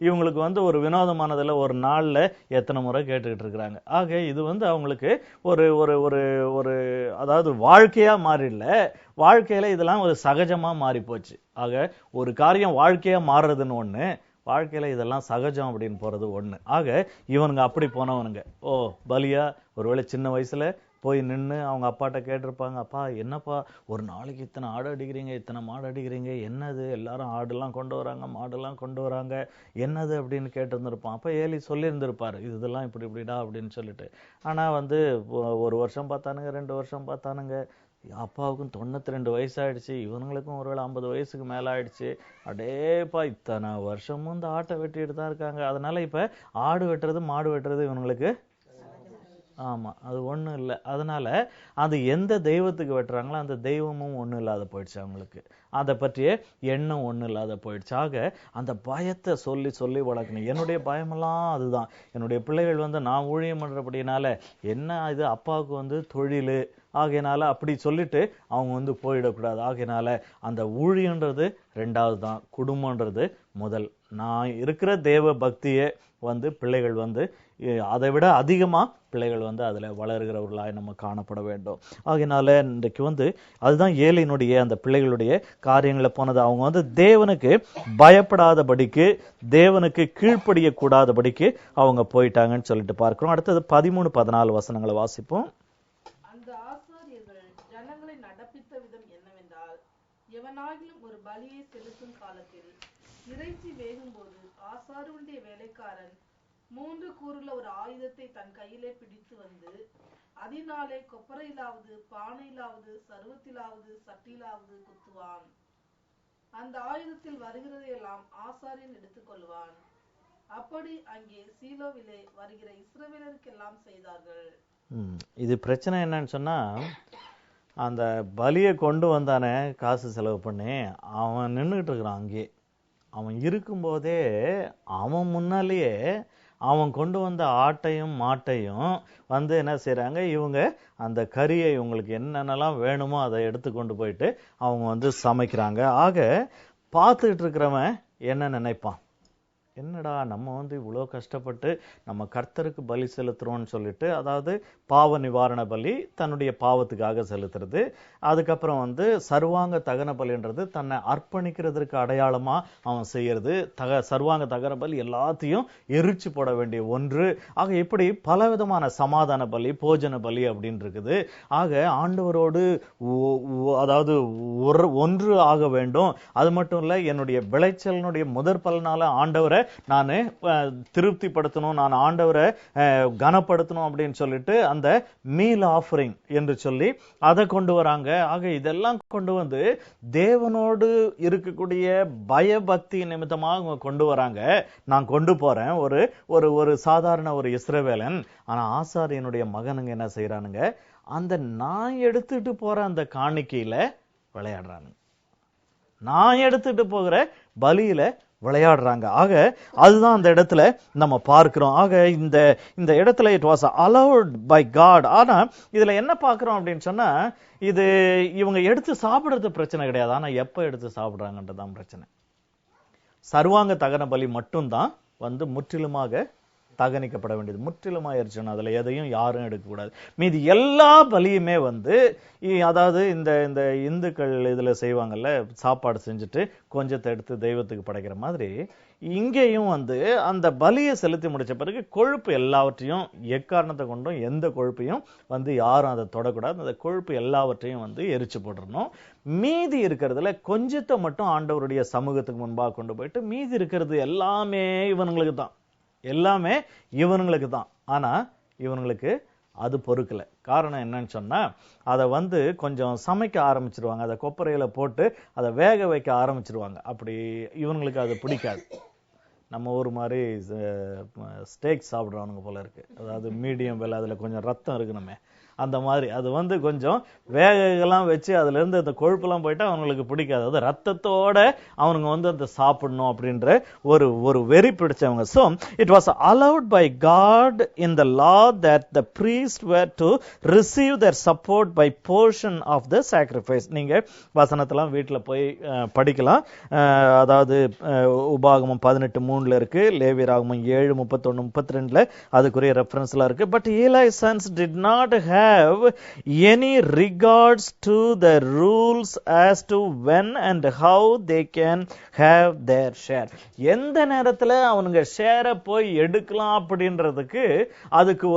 இவங்களுக்கு ஒரு வினோதமானதுல ஒரு நாள்ல எத்தனை முறை கேட்டுக்கிட்டு இருக்கிறாங்க. ஆக இது அவங்களுக்கு ஒரு ஒரு ஒரு ஒரு அதாவது வாழ்க்கையா மாறிடல, வாழ்க்கையில இதெல்லாம் ஒரு சகஜமா மாறி போச்சு. ஆக ஒரு காரியம் வாழ்க்கையா மாறுறதுன்னு ஒண்ணு, வாழ்க்கையில இதெல்லாம் சகஜம் அப்படின்னு போறது ஒண்ணு. ஆக இவனுங்க அப்படி போனவனுங்க. பலியா ஒருவேளை சின்ன வயசுல போய் நின்று அவங்க அப்பாட்ட கேட்டிருப்பாங்க, அப்பா என்னப்பா ஒரு நாளைக்கு இத்தனை ஆடு அடிக்கிறீங்க, இத்தனை மாடு அடிக்கிறீங்க, என்னது எல்லாரும் ஆடுலாம் கொண்டு வராங்க, மாடுலாம் கொண்டு வராங்க, என்னது அப்படின்னு கேட்டிருந்திருப்பான். அப்ப ஏலி சொல்லியிருந்திருப்பாரு, இதெல்லாம் இப்படி இப்படிடா அப்படின்னு சொல்லிட்டு. ஆனா 1 வருஷம் பார்த்தானுங்க, 2 வருஷம் பார்த்தானுங்க, அப்பாவுக்கும் 92 வயசு ஆயிடுச்சு, இவனுங்களுக்கும் ஒருவேளை 50 வயசுக்கு மேல ஆயிடுச்சு. அடேப்பா இத்தனை வருஷமும் இந்த ஆட்டை வெட்டிட்டு தான் இருக்காங்க. அதனால இப்ப ஆடு வெட்டுறது மாடு வெட்டுறது இவனுங்களுக்கு ஆமா அது ஒண்ணும் இல்லை. அதனால அது எந்த தெய்வத்துக்கு வெட்டுறாங்களோ அந்த தெய்வமும் ஒண்ணும் இல்லாத போயிடுச்சு, அவங்களுக்கு அதை பற்றிய எண்ணம் ஒண்ணும் இல்லாத போயிடுச்சு. ஆக அந்த பயத்தை சொல்லி சொல்லி வளர்க்கணும். என்னுடைய பயமெல்லாம் அதுதான். என்னுடைய பிள்ளைகள் நான் ஊழியம் பண்றபடினால என்ன இது அப்பாவுக்கு தொழில், ஆகையினால அப்படி சொல்லிட்டு அவங்க போயிடக்கூடாது. ஆகையினால அந்த ஊழியன்றது 2வது தான், குடும்பம்ன்றது முதல். நான் இருக்கிற தேவ பக்தியே பிள்ளைகள் அதை விட அதிகமா பிள்ளைகள் அதுல வளர்கிறவர்களாய் நம்ம காணப்பட வேண்டும். ஆகையினால இன்றைக்கு அதுதான் ஏலியினுடைய அந்த பிள்ளைகளுடைய காரியங்களை போனது. அவங்க தேவனுக்கு பயப்படாதபடிக்கு, தேவனுக்கு கீழ்ப்படிய கூடாதபடிக்கு அவங்க போயிட்டாங்கன்னு சொல்லிட்டு பார்க்கிறோம். அடுத்தது 13-14 வசனங்களை வாசிப்போம். அந்த ஆசாரியர்கள் ஜனங்களை நடப்பித்த விதம் என்னவென்றால், எவனாகிலும் பலியை செலுத்தும் காலத்தில் இறைச்சி வேகும்போது ஆசாரியனுடைய வேலைக்காரன் 3 கூறுள்ள ஒரு ஆயுதத்தை தன் கையிலே பிடித்து வந்து அதனாலே கொப்பரையிலாவது பானையிலாவது சருவத்திலாவது சட்டியிலாவது குத்துவான். அந்த ஆயுதத்தில் வருகிறதையெல்லாம் ஆசாரியன் எடுத்துக்கொள்வான். அப்படி அங்கே சீலோவிலே வருகிற இஸ்ரவேலருக்கெல்லாம் செய்தார்கள். இது பிரச்சனை என்னன்னு சொன்னா, அந்த பலியை கொண்டு வந்தானே காசு செலவு பண்ணி, அவன் நின்றுட்டு இருக்கிறான் அங்கே. அவன் இருக்கும்போதே அவன் முன்னாலேயே அவன் கொண்டு வந்த ஆட்டையும் மாட்டையும் வந்து என்ன செய்றாங்க, இவங்க அந்த கறியை இவங்களுக்கு என்னென்னலாம் வேணுமோ அதை எடுத்து கொண்டு போயிட்டு அவங்க வந்து சமைக்கிறாங்க. ஆக பார்த்துக்கிட்டு இருக்கிறவன் என்ன நினைப்பான், என்னடா நம்ம வந்து இவ்வளோ கஷ்டப்பட்டு நம்ம கர்த்தருக்கு பலி செலுத்துறோம்னு சொல்லிட்டு, அதாவது பாவ நிவாரண பலி தன்னுடைய பாவத்துக்காக செலுத்துறது, அதுக்கப்புறம் வந்து சர்வாங்க தகன பலின்றது தன்னை அர்ப்பணிக்கிறதுக்கு அடையாளமா அவன் செய்யறது, சர்வாங்க தகன பலி எல்லாத்தையும் எரிச்சு போட வேண்டிய ஒன்று. ஆக இப்படி பலவிதமான சமாதான பலி, போஜன பலி அப்படின்னு இருக்குது. ஆக ஆண்டவரோடு அதாவது ஒன்று ஆக வேண்டும். அது மட்டும் இல்ல, என்னுடைய விளைச்சலினுடைய முதற் பலனால ஆண்டவரை நான் திருப்திப்படுத்தணும், நான் ஆண்டவரை கனப்படுத்தணும் அப்படின்னு சொல்லிட்டு அந்த மீல் ஆஃபரிங் என்று சொல்லி அதை கொண்டு வராங்க. ஆக இதெல்லாம் கொண்டு வந்து தேவனோடு இருக்கக்கூடிய பயபக்தி நிமித்தமாக கொண்டு வராங்க. நான் கொண்டு போறேன் ஒரு சாதாரண ஒரு இஸ்ரவேலன். ஆனா ஆசாரியனுடைய மகனுங்க என்ன செய்யறானுங்க, அந்த நான் எடுத்துட்டு போற அந்த காணிக்கையில விளையாடுறானுங்க, நான் எடுத்துட்டு போகிற பலியில விளையாடுறாங்க. ஆக அதுதான் அந்த இடத்துல நம்ம பார்க்கிறோம். ஆக இந்த இடத்துல it was allowed by God. ஆனா இதுல என்ன பார்க்கிறோம் அப்படின்னு சொன்னா, இது இவங்க எடுத்து சாப்பிடுறது பிரச்சனை கிடையாது, ஆனா எப்ப எடுத்து சாப்பிடுறாங்கன்றதான் பிரச்சனை. சர்வாங்க தகன பலி மட்டும்தான் வந்து முற்றிலுமாக தகனிக்கப்பட வேண்டியது, முற்றிலுமாயிருச்சுன்னா அதுல எதையும் யாரும் எடுக்கக்கூடாது. மீதி எல்லா பலியுமே வந்து, அதாவது இந்த இந்துக்கள் இதுல செய்வாங்கல்ல, சாப்பாடு செஞ்சுட்டு கொஞ்சத்தை எடுத்து தெய்வத்துக்கு படைக்கிற மாதிரி, இங்கேயும் வந்து அந்த பலியை செலுத்தி முடிச்ச பிறகு கொழுப்பு எல்லாவற்றையும் எக்காரணத்தை கொண்டும் எந்த கொழுப்பையும் வந்து யாரும் அதை தொடக்கூடாது. அந்த கொழுப்பு எல்லாவற்றையும் வந்து எரிச்சு போட்டுறணும். மீதி இருக்கிறதுல கொஞ்சத்தை மட்டும் ஆண்டவருடைய சமூகத்துக்கு முன்பாக கொண்டு போயிட்டு, மீதி இருக்கிறது எல்லாமே இவனுங்களுக்கு தான், எல்லாமே இவனுங்களுக்கு தான். ஆனா இவனுங்களுக்கு அது பொறுக்கல. காரணம் என்னன்னு சொன்னா, அதை வந்து கொஞ்சம் சமைக்க ஆரம்பிச்சிருவாங்க, அதை கொப்பரையில போட்டு அதை வேக வைக்க ஆரம்பிச்சிருவாங்க. அப்படி இவனுங்களுக்கு அது பிடிக்காது. நம்ம ஒரு மாதிரி ஸ்டேக் சாப்பிடுறவனுங்க போல இருக்கு, அதாவது மீடியம் வெல், அதுல கொஞ்சம் ரத்தம் இருக்கணுமே, அந்த மாதிரி அது வந்து கொஞ்சம் வேகெல்லாம் வச்சு அதுல இருந்து அந்த கொழுப்பெல்லாம் போயிட்டா அவங்களுக்கு பிடிக்காது. அது ரத்தத்தோட அவனுங்க வந்து அந்த சாப்பிடணும் அப்படின்ற ஒரு வெறி பிடிச்சவங்க. So it was allowed by God in the law that the priests were to receive their support by portion of the sacrifice. நீங்க வசனத்தெல்லாம் வீட்டுல போய் படிக்கலாம். அதாவது உபாகமம் 18:3 இருக்கு, லேவியராகமம் 7:31-32 அதுக்குரிய ரெஃபரன்ஸ்லாம் இருக்கு. But Eli's sons did not have any regards to the rules as to when and how they can have their share. எந்த நேரத்துல அவனுங்க ஷேரை போய் எடுக்கலாம் அப்படின்றதுக்கு அதுக்கு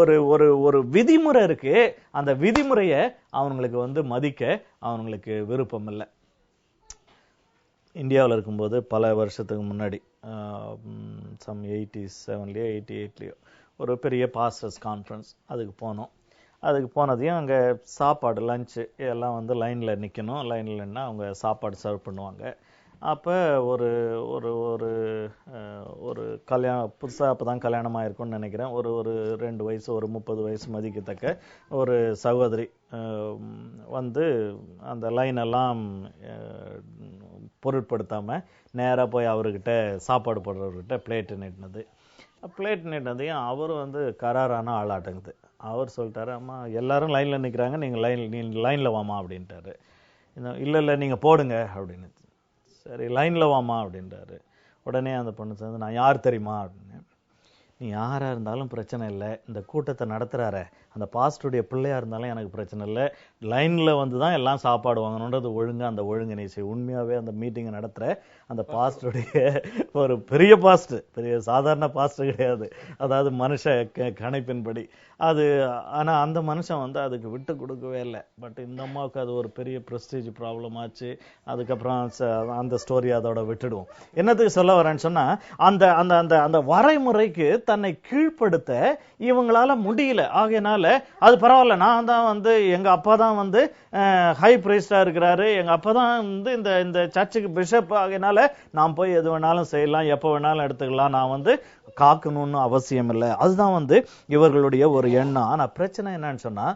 ஒரு விதிமுறை இருக்கு. அந்த விதிமுறையை அவங்களுக்கு வந்து மதிக்க அவங்களுக்கு விருப்பம் இல்லை. இந்தியாவில் இருக்கும்போது பல வருஷத்துக்கு முன்னாடி, சம் 87லயோ 88லயோ ஒரு பெரிய பாஸ்டர்ஸ் கான்ஃபரன்ஸ், அதுக்கு போனோம். அதுக்கு போனதையும் அங்கே சாப்பாடு லஞ்சு எல்லாம் வந்து லைனில் நிற்கணும். லைனில் நின்னா அவங்க சாப்பாடு சர்வ் பண்ணுவாங்க. அப்போ ஒரு ஒரு ஒரு ஒரு கல்யாணம் புதுசாக அப்போ தான் கல்யாணமாக இருக்கும்னு நினைக்கிறேன். ஒரு 2 வயசு, ஒரு 30 வயசு மதிக்கத்தக்க ஒரு சகோதரி வந்து அந்த லைனெல்லாம் பொருட்படுத்தாமல் நேராக போய் அவர்கிட்ட, சாப்பாடு போடுறவர்கிட்ட பிளேட்டு நீட்டினதையும் அவர் வந்து கராரான ஆளாட்டங்குது. அவர் சொல்லிட்டாரு, அம்மா எல்லாரும் லைனில் நிற்கிறாங்க, நீங்கள் லைனில் வாமா அப்படின்ட்டாரு. இல்லை நீங்கள் போடுங்க அப்படின்னு. சரி லைனில் வாமா அப்படின்றாரு. உடனே அந்த பொண்ணு சேர்ந்து, நான் யார் தெரியுமா அப்படின்னு. நீ யாராக இருந்தாலும் பிரச்சனை இல்லை, இந்த கூட்டத்தை நடத்துகிறார அந்த பாஸ்டருடைய பிள்ளையா இருந்தாலும் எனக்கு பிரச்சனை இல்லை, லைன்ல வந்து தான் எல்லாம் சாப்பாடு வாங்கணுன்றது ஒழுங்கு, அந்த ஒழுங்கு நீ செய். உண்மையாவே அந்த மீட்டிங்கை நடத்துற அந்த பாஸ்டருடைய ஒரு பெரிய பாஸ்டர், பெரிய சாதாரண பாஸ்டர் கிடையாது, அதாவது மனுஷ கணிப்பின்படி அது. ஆனா அந்த மனுஷன் வந்து அதுக்கு விட்டு கொடுக்கவே இல்லை. பட் இந்த அம்மாவுக்கு அது ஒரு பெரிய பிரஸ்டீஜ் ப்ராப்ளம் ஆச்சு. அதுக்கப்புறம் அந்த ஸ்டோரி அதோட விட்டுடுவோம். என்னத்துக்கு சொல்ல வரேன்னு சொன்னா, அந்த அந்த அந்த அந்த வரைமுறைக்கு தன்னை கீழ்ப்படுத்த இவங்களால முடியல. ஆகையினால அது பரவாயில்ல, நான் தான் வந்து எங்க அப்பா தான் வந்து ஹை பிரைஸ்டா இருக்கிறாரு, எங்க அப்பா தான் வந்து இந்த இந்த சர்ச்சுக்கு பிஷப், ஆகையினால நான் போய் எது வேணாலும் செய்யலாம், எப்ப வேணாலும் எடுத்துக்கலாம், நான் வந்து காக்கணும்னு அவசியம் இல்லை. அதுதான் வந்து இவர்களுடைய ஒரு எண்ணம். ஆனா பிரச்சனை என்னன்னு சொன்னா,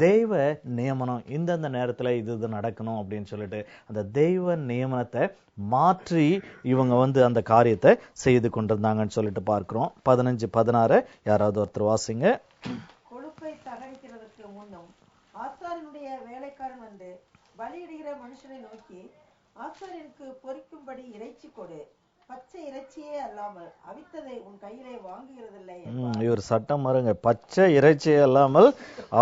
தெய்வ நியமனம் இந்தந்த நேரத்துல இது நடக்கணும் அப்படின்னு சொல்லிட்டு அந்த தெய்வ நியமனத்தை மாற்றி இவங்க வந்து அந்த காரியத்தை செய்து கொண்டிருந்தாங்கன்னு சொல்லிட்டு பார்க்கிறோம். 15-16 யாராவது ஒருத்தர் வாசிங்க. கொழுப்பை தகனிக்கிறதற்கு முன்னும் ஆசாரியனுடைய வேலைக்காரன் வந்து பலியிடுகிற மனுஷனை நோக்கி, ஆசாரியனுக்கு பொரிக்கும்படி இறைச்சி கொடு, பச்சை இறைச்சியே அல்லாமல் அவித்ததை உன் கையிலே வாங்குகிறதில்லை. இவர் சட்டம் பாருங்க, பச்சை இறைச்சியே அல்லாமல்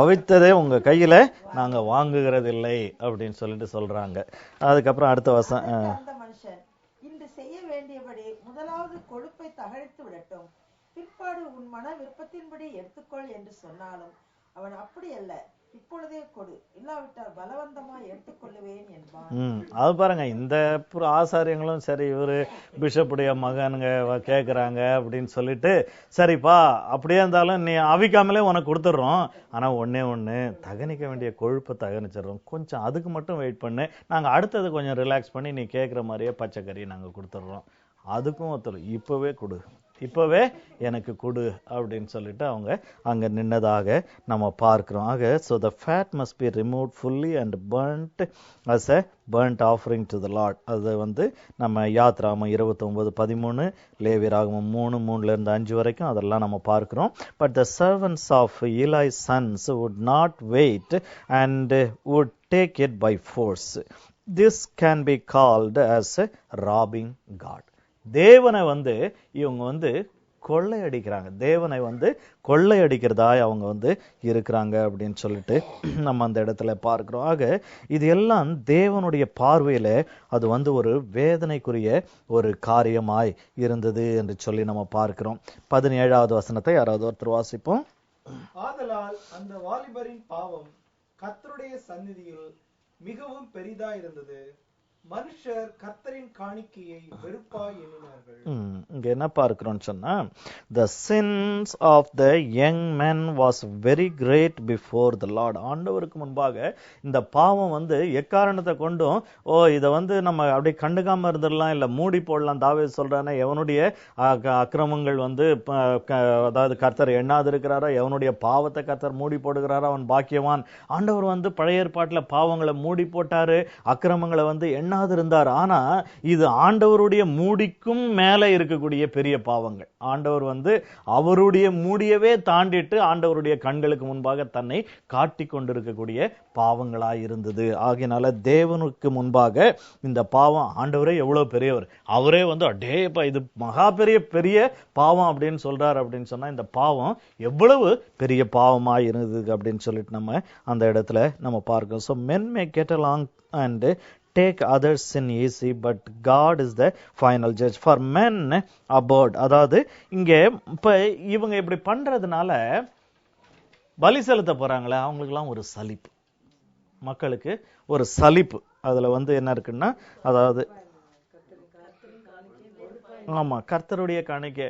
அவித்ததை உங்க கையில நாங்க வாங்குகிறதில்லை அப்படின்னு சொல்லிட்டு சொல்றாங்க. அதுக்கப்புறம் அடுத்த வருஷம் அந்த மனுஷன் இன்று செய்ய வேண்டியபடி முதலாவது கொழுப்பை தகழித்து விடட்டும், பிற்பாடு உன் மன விருப்பத்தின்படி எடுத்துக்கொள் என்று சொன்னாலும் அவன் அப்படி அல்ல, இப்பொழுதே கொடு, இல்லாவிட்டால் பலவந்தமா எடுத்துக்கொள்ளுவேன் என்பான். அது பாருங்க, இந்த ஆசாரியங்களும் சரி, இவரு பிஷப்புடைய மகனுங்க கேக்குறாங்க அப்படின்னு சொல்லிட்டு, சரிப்பா அப்படியே இருந்தாலும் நீ அவிக்காமலே உனக்கு கொடுத்துடுறோம், ஆனா ஒண்ணு தகனிக்க வேண்டிய கொழுப்பை தகனிச்சிடுறோம், கொஞ்சம் அதுக்கு மட்டும் வெயிட் பண்ணு, நாங்க அடுத்தது கொஞ்சம் ரிலாக்ஸ் பண்ணி நீ கேட்குற மாதிரியே பச்சைக்கறி நாங்க கொடுத்துடுறோம். அதுக்கும் ஒருத்தர் இப்பவே கொடு, இப்பவே எனக்கு கொடு அப்படின்னு சொல்லிட்டு அவங்க அங்க நின்னதாக நம்ம பார்க்கிறோம். ஆக so the fat must be removed fully and burnt as a burnt offering to the Lord. அது வந்து நம்ம யாத்ராமம் 29:13, லேவியராகமம் 3:3-5 வரைக்கும் அதெல்லாம் நம்ம பார்க்கிறோம். But the servants of Eli's sons would not wait and would take it by force. This can be called as robbing God. தேவனை வந்து இவங்க வந்து கொள்ளையடிக்கிறாங்க, தேவனை வந்து கொள்ளையடிக்கிறதாய் அவங்க வந்து இருக்கிறாங்க அப்படின்னு சொல்லிட்டு நம்ம அந்த இடத்துல பார்க்கிறோம். ஆக இது எல்லாம் தேவனுடைய பார்வையில அது வந்து ஒரு வேதனைக்குரிய ஒரு காரியமாய் இருந்தது என்று சொல்லி நம்ம பார்க்கிறோம். 17வது வசனத்தை யாராவது ஒருத்தர் வாசிப்போம். ஆதலால் அந்த வாலிபரின் பாவம் கர்த்தருடைய சந்நிதியில் மிகவும் பெரிதா இருந்தது, மனுஷர் கர்த்தரின் காணிக்கையை வெறுப்பாய் எண்ணினார்கள். இங்க என்ன பார்க்கிறோம்னு சொன்னா, the sins of the young men was very great before the Lord. ஆண்டவருக்கு முன்பாக இந்த பாவம் வந்து எக்காரணத்தை கொண்டும் இத வந்து நம்ம அப்படியே கண்டுக்காம இருந்துடலாம், இல்ல மூடி போடலாம். தாவீது சொல்றானே, எவனுடைய அக்கிரமங்கள் வந்து அதாவது கர்த்தர் எண்ணாது இருக்கிறாரோ, எவனுடைய பாவத்தை கர்த்தர் மூடி போடுகிறாரோ அவன் பாக்கியவான். ஆண்டவர் வந்து பழைய ஏற்பாட்டுல பாவங்களை மூடி போட்டாரு, அக்கிரமங்களை வந்து இருந்தார். ஆனா இது ஆண்டவருடைய மூடிக்கும் மேல இருக்கக்கூடிய பெரிய பாவங்கள். ஆண்டவர் வந்து அவருடைய மூடியவே தாண்டிட்டு ஆண்டவருடைய கண்களுக்கு முன்பாக தன்னை காட்டிக் கொண்டிருக்கக்கூடிய பாவங்களாய் இருந்தது. ஆகையினால தேவனுக்கு முன்பாக இந்த பாவம், ஆண்டவரே எவ்வளவு பெரியவர், அவரே வந்து அடேப்பா இது மகா பெரிய பாவம் அப்படின்னு சொல்றாரு. அப்படின்னு சொன்னா இந்த பாவம் எவ்வளவு பெரிய பாவமாய் இருந்தது அப்படின்னு சொல்லிட்டு நம்ம அந்த இடத்துல நம்ம பார்க்கிறோம். So men may get along and take others sin easy, but God is the final judge. For men abhorred. அதாவது இங்க இப்ப இவங்க இப்படி பண்றதுனால பலி செலுத்த போறாங்களே அவங்களுக்கெல்லாம் ஒரு சலிப்பு, மக்களுக்கு ஒரு சலிப்பு. அதுல வந்து என்ன இருக்குன்னா, அதாவது ஆமா கர்த்தருடைய காணிக்கை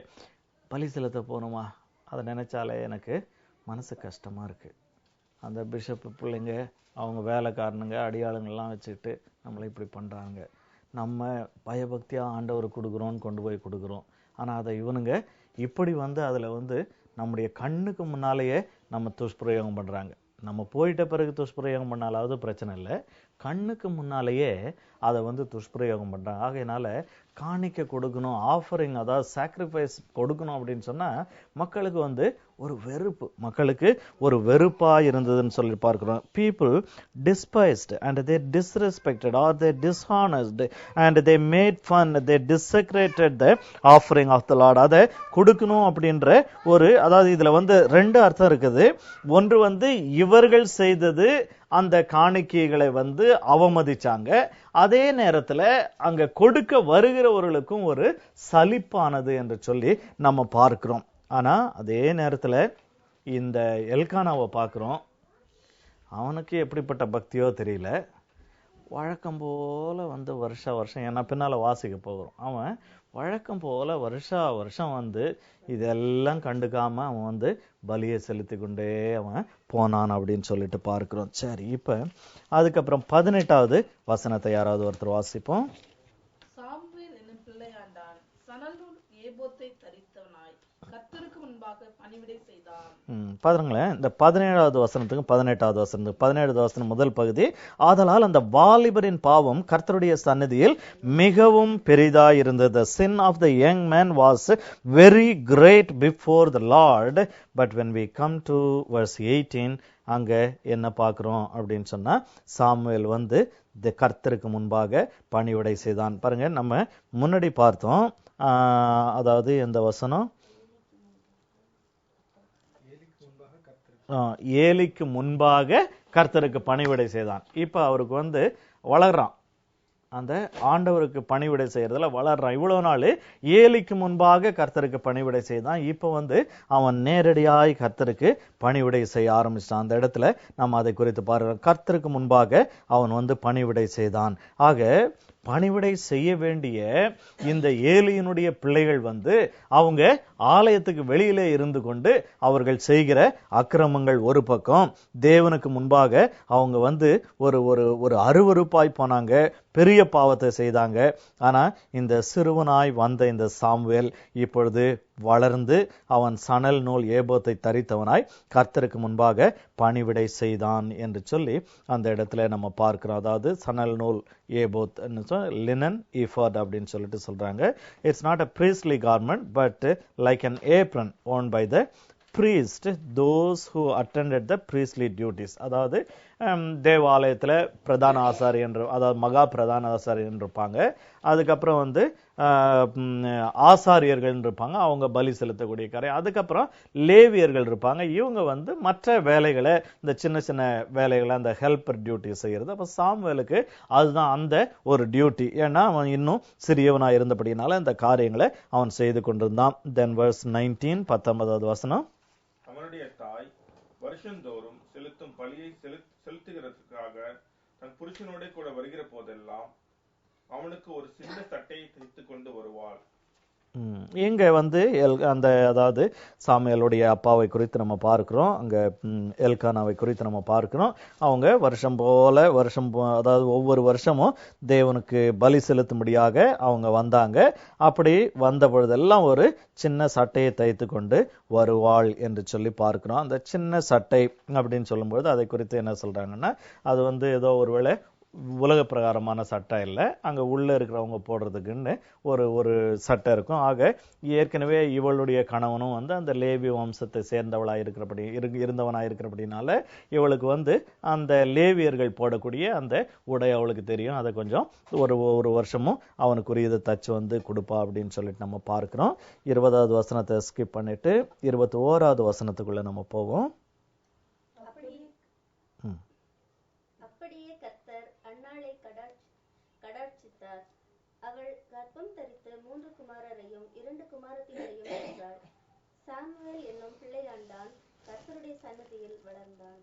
பலி செலுத்த போகணுமா, அதை நினைச்சாலே எனக்கு மனசு கஷ்டமா இருக்கு. அந்த பிஷப் பிள்ளைங்க, அவங்க வேலைக்காரனுங்க, அடியாளுங்கெல்லாம் வச்சுக்கிட்டு நம்மளை இப்படி பண்றாங்க. நம்ம பயபக்தியா ஆண்டவர் கொடுக்குறோன்னு கொண்டு போய் கொடுக்குறோம், ஆனா அதை இவனுங்க இப்படி வந்து அதுல வந்து நம்முடைய கண்ணுக்கு முன்னாலேயே நம்ம துஷ்பிரயோகம் பண்றாங்க. நம்ம போயிட்ட பிறகு துஷ்பிரயோகம் பண்ணாலாவது பிரச்சனை இல்லை, கண்ணுக்கு முன்னாலேயே அதை வந்து துஷ்பிரயோகம் பண்றாங்க. ஆகையினால காணிக்கை கொடுக்கணும், ஆஃபரிங் அதாவது சாக்ரிஃபைஸ் கொடுக்கணும் அப்படின்னு சொன்னா மக்களுக்கு வந்து ஒரு வெறுப்பு, மக்களுக்கு ஒரு வெறுப்பா இருந்ததுன்னு சொல்லி பார்க்கிறோம். people despised and they disrespected or they dishonest and they made fun, they desecrated the offering of the Lord. அதை கொடுக்கணும் அப்படின்ற ஒரு, அதாவது இதுல வந்து ரெண்டு அர்த்தம் இருக்குது. ஒன்று வந்து இவர்கள் செய்தது அந்த காணிக்கைகளை வந்து அவமதிச்சாங்க, அதே நேரத்துல அங்க கொடுக்க வருகிறவர்களுக்கும் ஒரு சலிப்பானது என்று சொல்லி நம்ம பார்க்கிறோம். ஆனா அதே நேரத்துல இந்த எல்கானாவை பார்க்கிறோம். அவனுக்கு எப்படிப்பட்ட பக்தியோ தெரியல, வழக்கம் போல வந்து வருஷம் ஏன்னா பின்னால வாசிக்க போகிறோம், அவன் வழக்கம் போல வருஷம் வந்து இதெல்லாம் கண்டுக்காம அவன் வந்து பலியை செலுத்தி கொண்டே அவன் போனான் அப்படின்னு சொல்லிட்டு பார்க்கிறோம். சரி, இப்ப அதுக்கப்புறம் 18வது வசனத்தை யாராவது ஒருத்தர் வாசிப்போம். சாமுவேல் என்னும் பிள்ளையாண்டான் சணல் நூல் ஏபோத்தை தரித்தவனாய் கர்த்தருக்கு முன்பாக பணிவிடை செய்தான். பாருங்களேன், இந்த 17வது வசனத்துக்கும் 18வது வசனத்துக்கு 17வது வசனம் முதல் பகுதி, ஆதலால் அந்த வாலிபரின் பாவம் கர்த்தருடைய சந்நிதியில் மிகவும் பெரிதாய் இருந்தது. The sin of the young man was very great before the Lord. But when we come to verse 18, அங்க என்ன பார்க்கிறோம் அப்படின்னு சொன்னா, சாமுவேல் வந்து கர்த்தருக்கு முன்பாக பணிவிடை செய்தான். பாருங்க, நம்ம முன்னாடி பார்த்தோம், அதாவது எந்த வசனம், ஏலிக்கு முன்பாக கர்த்தருக்கு பணிவிடை செய்தான். இப்ப அவருக்கு வந்து வளர்றான், அந்த ஆண்டவருக்கு பணிவிடை செய்யறதுல வளர்றான். இவ்வளவு நாள் ஏலிக்கு முன்பாக கர்த்தருக்கு பணிவிடை செய்தான், இப்ப வந்து அவன் நேரடியாய் கர்த்தருக்கு பணிவிடை செய்ய ஆரம்பிச்சான். அந்த இடத்துல நம்ம அதை குறித்து பாருறோம். கர்த்தருக்கு முன்பாக அவன் வந்து பணிவிடை செய்தான். ஆக பணிவிடை செய்ய வேண்டிய இந்த ஏலியினுடைய பிள்ளைகள் வந்து அவங்க ஆலயத்துக்கு வெளியிலே இருந்து கொண்டு அவர்கள் செய்கிற அக்கிரமங்கள் ஒரு பக்கம், தேவனுக்கு முன்பாக அவங்க வந்து ஒரு அருவருப்பாய் போனாங்க, பெரிய பாவத்தை செய்தாங்க. ஆனா இந்த சிறுவனாய் வந்த இந்த சாமுவேல் இப்பொழுது வளர்ந்து அவன் சணல் நூல் ஏபோத்தை தரித்தவனாய் கர்த்தருக்கு முன்பாக பணிவிடை செய்தான் என்று சொல்லி அந்த இடத்துல நம்ம பார்க்கிறோம். அதாவது சணல் நூல் ஏபோத் லினன் ஈஃபாட் அப்படின்னு சொல்லிட்டு சொல்றாங்க. It's not a priestly garment but like an apron worn by the priest, those who attended the priestly duties. அதாவது தேவாலயத்துல பிரதான ஆசாரியன், அதாவது மகா பிரதான ஆசாரியன் இருப்பாங்க, அதுக்கப்புறம் வந்து ஆசாரியர்கள் இருப்பாங்க, அவங்க பலி செலுத்தக்கூடிய காரியம், அதுக்கப்புறம் லேவியர்கள் இருப்பாங்க, இவங்க வந்து மற்ற வேலைகளை, இந்த சின்ன சின்ன வேலைகளை, அந்த ஹெல்பர் டியூட்டி செய்யறது. அப்ப சாமுவேலுக்கு அதுதான் அந்த ஒரு டியூட்டி, ஏன்னா அவன் இன்னும் சிறியவனா இருந்தபடினால இந்த காரியங்களை அவன் செய்து கொண்டிருந்தான். தென் verse 19, 19வது வசனம், அவனுடைய தாய் வருஷந்தோறும் செலுத்தும் பலியை செலுத்துகிறதுக்காக தன் புருஷனோட கூட வருகிற போதெல்லாம் அவனுக்கு ஒரு சின்ன சட்டையை தைத்து கொண்டு வருவாள். இங்க வந்து அந்த அதாவது சாமுவேலுடைய அப்பாவை குறித்து நம்ம பார்க்கிறோம், அங்க எல்கானாவை குறித்து நம்ம பார்க்கிறோம். அவங்க அதாவது ஒவ்வொரு வருஷமும் தேவனுக்கு பலி செலுத்தும்படியாக அவங்க வந்தாங்க. அப்படி வந்த பொழுதெல்லாம் ஒரு சின்ன சட்டையை தைத்து கொண்டு வருவாள் என்று சொல்லி பார்க்கிறோம். அந்த சின்ன சட்டை அப்படின்னு சொல்லும்போது அதை குறித்து என்ன சொல்றாங்கன்னா, அது வந்து ஏதோ ஒருவேளை உலக பிரகாரமான சட்டை இல்லை, அங்க உள்ள இருக்கிறவங்க போடுறதுக்குன்னு ஒரு சட்டை இருக்கும். ஆக ஏற்கனவே இவளுடைய கணவனும் வந்து அந்த லேவி வம்சத்தை சேர்ந்தவளா இருந்தவனா இருக்கிறபடினால இவளுக்கு வந்து அந்த லேவியர்கள் போடக்கூடிய அந்த உடை அவளுக்கு தெரியும். அதை கொஞ்சம் ஒரு வருஷமும் அவனுக்குரியதை தச்சு வந்து கொடுப்பா அப்படின்னு சொல்லிட்டு நம்ம பார்க்கிறோம். 20வது வசனத்தை ஸ்கிப் பண்ணிட்டு 21வது வசனத்துக்குள்ள நம்ம போவோம். அவள் கர்ப்பம் தரித்து 3 குமாரரையும் 2 குமாரத்திகளையும் பெற்றாள். சாமுவேல் என்னும் பிள்ளையாண்டான் கர்த்தருடைய சன்னதியில் வளர்ந்தான்.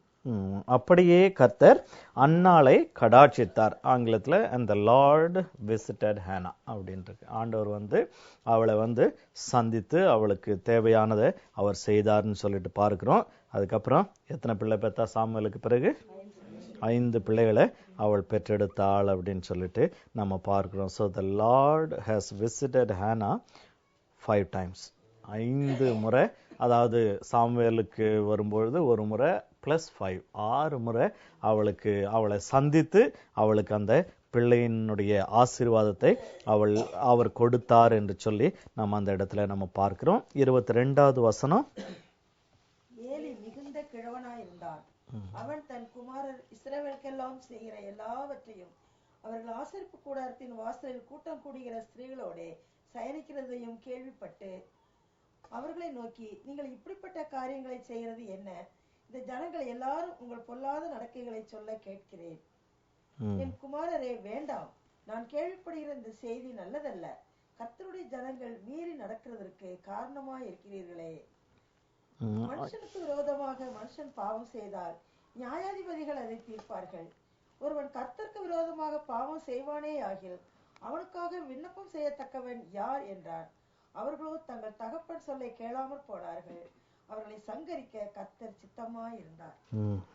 அப்படியே கர்த்தர் அன்னாளை கடாட்சித்தார். ஆங்கிலத்துல அந்த லார்ட் விசிட்டட் ஹேனா அப்படின்ட்டு ஆண்டவர் வந்து அவளை வந்து சந்தித்து அவளுக்கு தேவையானதை அவர் செய்தார்னு சொல்லிட்டு பார்க்கிறோம். அதுக்கப்புறம் எத்தனை பிள்ளை பெற்றா சாமுவேலுக்கு பிறகு? 5 பிள்ளைகளை அவள் பெற்றெடுத்தாள் அப்படின்னு சொல்லிட்டு நம்ம பார்க்கிறோம். So the Lord has visited Hannah 5 times. 5 முறை, அதாவது சாமுவேலுக்கு வரும்பொழுது ஒரு முறை +5 6 முறை அவளை சந்தித்து அவளுக்கு அந்த பிள்ளையினுடைய ஆசீர்வாதத்தை அவர் கொடுத்தார் என்று சொல்லி நம்ம அந்த இடத்துல நம்ம பார்க்கிறோம். 22வது வசனம். ஏலி மிகுந்த கிழவனாயிருந்தான். அவன் தன் குமாரர் இஸ்ரவேலுக்கெல்லாம் செய்கிற எல்லாவற்றையும் அவர்கள் ஆசரிப்பு கூடாரத்தின் வாசலில் கூட்டம் கூடுகிற ஸ்திரீகளோட சயனிக்கிறதையும் கேள்விப்பட்டு அவர்களை நோக்கி, நீங்கள் இப்படிப்பட்ட காரியங்களை செய்கிறது என்ன? இந்த ஜனங்கள் எல்லாரும் உங்கள் பொல்லாத நடக்கைகளை சொல்ல கேட்கிறேன். என் குமாரரே, வேண்டாம். நான் கேள்விப்படுகிற இந்த செய்தி நல்லதல்ல. கர்த்தருடைய ஜனங்கள் மீறி நடக்கிறதற்கு காரணமாய் இருக்கிறீர்களே. மனுஷனுக்கு விரோதமாக மனுஷன் பாவம் செய்தால் நியாயாதிபதிகள் அதை தீர்ப்பார்கள். ஒருவன் கர்த்தருக்கு விரோதமாக பாவம் செய்வானே ஆகில் அவனுக்காக விண்ணப்பம் செய்யத்தக்கவன் யார் என்றார். அவர்களோ தங்கள் தகப்பன் சொல்லை கேளாமற் போனார்கள். அவர்களை சங்கரிக்க கர்த்தர் சித்தமாய் இருந்தார்.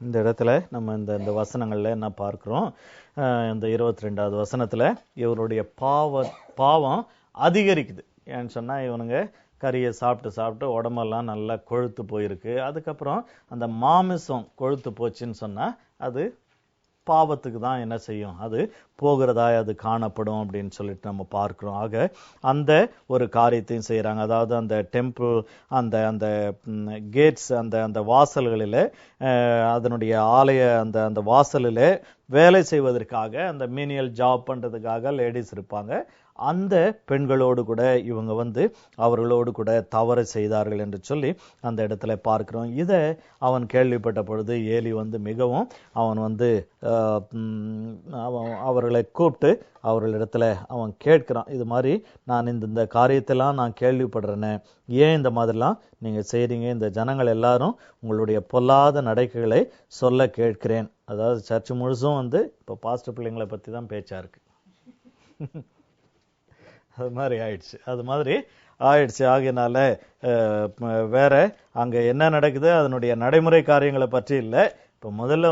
இந்த இடத்துல நம்ம இந்த வசனங்கள்ல என்ன பார்க்கிறோம்? இந்த 22வது வசனத்துல இவருடைய பாவம் அதிகரிக்குது. ஏன்னு சொன்னா, இவனுங்க கறியை சாப்பிட்டு உடம்பெல்லாம் நல்லா கொழுத்து போயிருக்கு. அதுக்கப்புறம் அந்த மாமிசம் கொழுத்து போச்சுன்னு சொன்னா அது பாவத்துக்கு தான் என்ன செய்யும், அது போகிறதா அது காணப்படும் அப்படின்னு சொல்லிட்டு நம்ம பார்க்கிறோம். ஆக அந்த ஒரு காரியத்தையும் செய்யறாங்க. அதாவது அந்த டெம்பிள், அந்த கேட்ஸ், அந்த வாசல்களில், அதனுடைய ஆலய அந்த வாசலில் வேலை செய்வதற்காக, அந்த மீனியல் ஜாப் பண்றதுக்காக லேடிஸ் இருப்பாங்க. அந்த பெண்களோடு கூட இவங்க அவர்களோடு கூட தவறு செய்தார்கள் என்று சொல்லி அந்த இடத்துல பார்க்கிறோம். இதை அவன் கேள்விப்பட்ட பொழுது ஏலி மிகவும் அவன் அவர்களை கூப்பிட்டு அவர்களிடத்துல அவன் கேட்கிறான், இது மாதிரி நான் இந்த காரியத்தெல்லாம் நான் கேள்விப்படுறேன்னு, ஏன் இந்த மாதிரிலாம் நீங்க செய்றீங்க? இந்த ஜனங்கள் எல்லாரும் உங்களுடைய பொல்லாத நடக்கைகளை சொல்ல கேட்கிறேன். அதாவது சர்ச் முழுசும் இப்போ பாஸ்டர் பிள்ளைங்களை பத்தி தான் பேச்சா இருக்கு. அது மாதிரி ஆயிடுச்சு. ஆகையினால வேற அங்க என்ன நடக்குது, அதனுடைய நடைமுறை காரியங்களை பற்றி இல்லை. இப்ப முதல்ல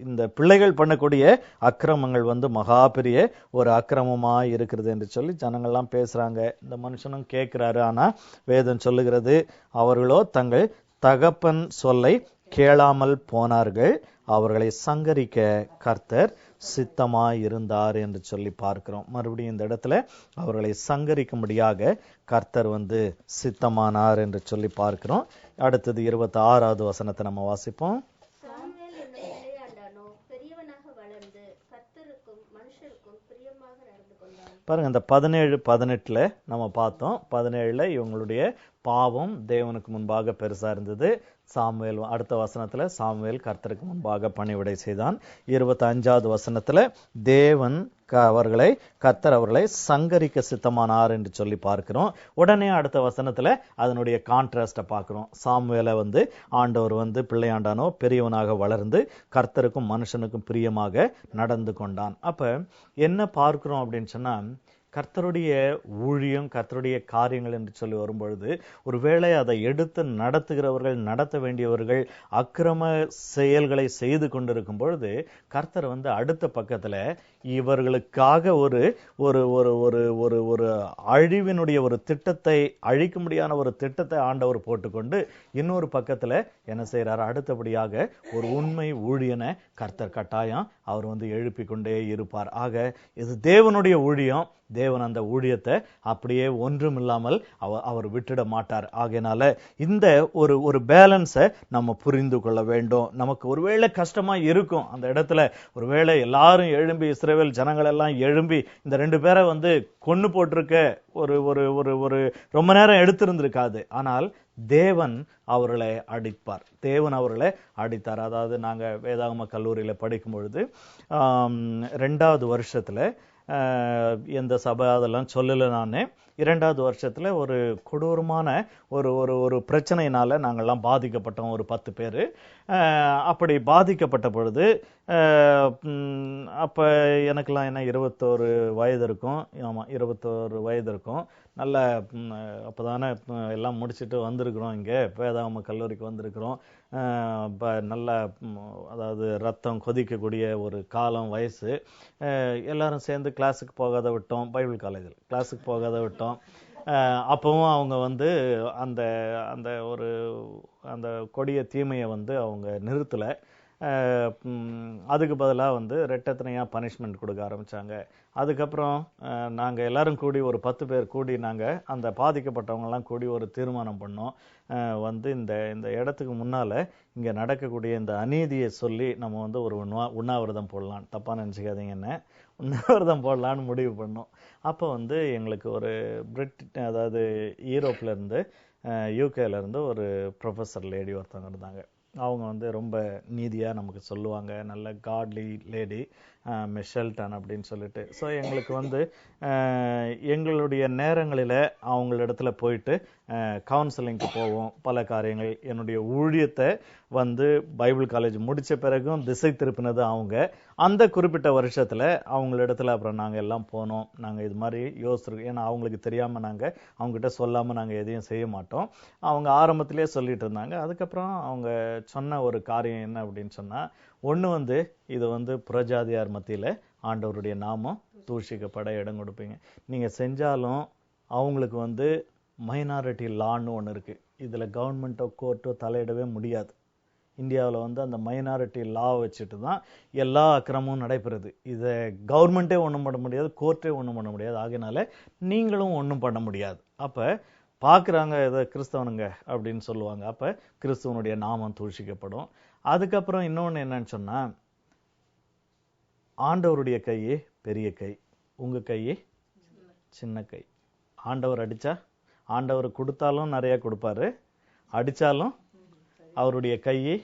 இந்த பிள்ளைகள் பண்ணக்கூடிய அக்கிரமங்கள் மகா பெரிய ஒரு அக்கிரமமா இருக்கிறது என்று சொல்லி ஜனங்கள்லாம் பேசுறாங்க. இந்த மனுஷனும் கேட்கிறாரு. ஆனா வேதம் சொல்லுகிறது, அவர்களோ தங்கள் தகப்பன் சொல்லை கேளாமல் போனார்கள், அவர்களை சங்கரிக்க கர்த்தர் சித்தமாய் இருந்தார் என்று சொல்லி பார்க்கிறோம். மறுபடியும் இந்த இடத்துல அவர்களை சங்கரிக்கும்படியாக கர்த்தர் சித்தமானார் என்று சொல்லி பார்க்கிறோம். அடுத்தது 26வது வசனத்தை நம்ம வாசிப்போம். பாருங்க, இந்த 17-18 நம்ம பார்த்தோம். 17 இவங்களுடைய பாவம் தேவனுக்கு முன்பாக பெருசா இருந்தது. சாமுவேல் அடுத்த வசனத்துல சாமுவேல் கர்த்தருக்கு முன்பாக பணிவிடை செய்தான். 25வது வசனத்துல தேவன் கர்த்தர் அவர்களை சங்கரிக்க சித்தமானார் என்று சொல்லி பார்க்கிறோம். உடனே அடுத்த வசனத்துல அதனுடைய கான்ட்ராஸ்ட பார்க்கிறோம். சாமுவேலை ஆண்டவர் பிள்ளையாண்டானோ பெரியவனாக வளர்ந்து கர்த்தருக்கும் மனுஷனுக்கும் பிரியமாக நடந்து கொண்டான். அப்ப என்ன பார்க்கிறோம் அப்படின்னு சொன்னா, கர்த்தருடைய ஊழியம், கர்த்தருடைய காரியங்கள் என்று சொல்லி வரும்பொழுது, ஒருவேளை அதை எடுத்து நடத்துகிறவர்கள், நடத்த வேண்டியவர்கள் அக்கிரம செயல்களை செய்து கொண்டிருக்கும் பொழுது, கர்த்தர் அடுத்த பக்கத்துல இவர்களுக்காக ஒரு ஒரு ஒரு ஒரு ஒரு ஒரு அழிவினுடைய ஒரு திட்டத்தை, அழிக்க முடியாத ஒரு திட்டத்தை ஆண்டவர் போட்டுக்கொண்டு இன்னொரு பக்கத்துல என்ன செய்யறாரு, அடுத்தபடியாக ஒரு உண்மை ஊழியனை கர்த்தர் கட்டாயம் அவர் எழுப்பி கொண்டே இருப்பார். ஆக இது தேவனுடைய ஊழியம். தேவன் அந்த ஊழியத்தை அப்படியே ஒன்றும் இல்லாமல் அவர் விட்டுட மாட்டார். ஆகையினால இந்த ஒரு பேலன்ஸை நம்ம புரிந்து கொள்ள வேண்டும். நமக்கு ஒருவேளை கஷ்டமா இருக்கும் அந்த இடத்துல, ஒருவேளை எல்லாரும் எழும்பி, இஸ்ரவேல் ஜனங்கள் எல்லாம் எழும்பி இந்த 2 பேரை கொன்னு போட்டிருக்க ஒரு ஒரு ஒரு ஒரு ரொம்ப நேரம் எடுத்திருந்திருக்காது. ஆனால் தேவன் அவர்களை அடிப்பார். தேவன் அவர்களை அடித்தார். அதாவது நாங்க வேதாகம கல்லூரியில படிக்கும் பொழுது 2வது வருஷத்துல எந்த சபை அதெல்லாம் சொல்லல. நானே 2வது வருஷத்துல ஒரு கொடூரமான ஒரு ஒரு ஒரு பிரச்சனையினால நாங்கள்லாம் பாதிக்கப்பட்டோம். ஒரு 10 பேர் அப்படி பாதிக்கப்பட்ட பொழுது, அப்ப எனக்கெல்லாம் என்ன 21 வயது இருக்கும். ஆமா, 21 வயது இருக்கும். நல்ல அப்பதானே எல்லாம் முடிச்சுட்டு வந்திருக்கிறோம். இங்கே வேதாகம கல்லூரிக்கு வந்திருக்கிறோம். நல்ல அதாவது ரத்தம் கொதிக்கக்கூடிய ஒரு காலம், வயசு. எல்லாரும் சேர்ந்து கிளாஸுக்கு போகாத விட்டோம். பைபிள் காலேஜில் கிளாஸுக்கு போகாத விட்டோம். அப்பவும் அவங்க அந்த அந்த ஒரு அந்த கொடிய தீமையை அவங்க நிறுத்தலை. அதுக்கு பதிலாக வந்து ரெட்டத்தனையாக பனிஷ்மெண்ட் கொடுக்க ஆரம்பித்தாங்க. அதுக்கப்புறம் நாங்கள் எல்லாரும் கூடி ஒரு 10 பேர் கூடி நாங்கள் அந்த பாதிக்கப்பட்டவங்கெல்லாம் கூடி ஒரு தீர்மானம் பண்ணோம். வந்து இந்த இந்த இடத்துக்கு முன்னால் இங்கே நடக்கக்கூடிய இந்த அநீதியை சொல்லி நம்ம வந்து ஒரு உண்ணாவிரதம் போடலாம், தப்பாக நினச்சிக்காதீங்க, என்ன உண்ணாவிரதம் போடலான்னு முடிவு பண்ணோம். அப்போ வந்து எங்களுக்கு ஒரு அதாவது யூரோப்லேருந்து யூகேலேருந்து ஒரு ப்ரொஃபஸர் லேடி ஒருத்தவங்க இருந்தாங்க. அவங்க வந்து ரொம்ப நீதியாக நமக்கு சொல்லுவாங்க, நல்ல காட்லி லேடி, மெஷல்டன் அப்படின்னு சொல்லிட்டு. ஸோ எங்களுக்கு வந்து எங்களுடைய நேரங்களில் அவங்களிடத்துல போயிட்டு கவுன்சிலிங்க்கு போவோம். பல காரியங்கள், என்னுடைய ஊழியத்தை வந்து பைபிள் காலேஜ் முடித்த பிறகும் திசை திருப்பினது அவங்க. அந்த குறிப்பிட்ட வருஷத்தில் அவங்களிடத்துல அப்புறம் நாங்கள் எல்லாம் போனோம். நாங்கள் இது மாதிரி யோசிச்சிருக்கோம். ஏன்னா அவங்களுக்கு தெரியாமல் நாங்கள் அவங்ககிட்ட சொல்லாமல் நாங்கள் எதையும் செய்ய மாட்டோம். அவங்க ஆரம்பத்திலே சொல்லிட்டு இருந்தாங்க. அதுக்கப்புறம் அவங்க சொன்ன ஒரு காரியம் என்ன அப்படின்னு சொன்னால், ஒன்று வந்து இது வந்து புறஜாதியார் மத்தியில் ஆண்டவருடைய நாமம் தூஷிக்கப்பட இடம் கொடுப்பீங்க. நீங்கள் செஞ்சாலும் அவங்களுக்கு வந்து மைனாரிட்டி லான்னு ஒன்று இருக்குது. இதில் கவர்மெண்ட்டோ கோர்ட்டோ தலையிடவே முடியாது. இந்தியாவில் வந்து அந்த மைனாரிட்டி லா வச்சுட்டு தான் எல்லா அக்கிரமும் நடைபெறுது. இதை கவர்மெண்ட்டே ஒன்றும் பண்ண முடியாது, கோர்ட்டே ஒன்றும் பண்ண முடியாது. ஆகையினால நீங்களும் ஒன்றும் பண்ண முடியாது. அப்போ பார்க்குறாங்க இதை கிறிஸ்தவனுங்க அப்படின்னு சொல்லுவாங்க. அப்போ கிறிஸ்தவனுடைய நாமம் தூஷிக்கப்படும். அதுக்கப்புறம் இன்னொன்று என்னன்னு சொன்னால், ஆண்டவருடைய கையே பெரிய கை, உங்கள் கையே சின்ன கை. ஆண்டவர் அடித்தா, ஆண்டவர் கொடுத்தாலும் நிறைய கொடுப்பாரு, அடித்தாலும் அவருடைய கையே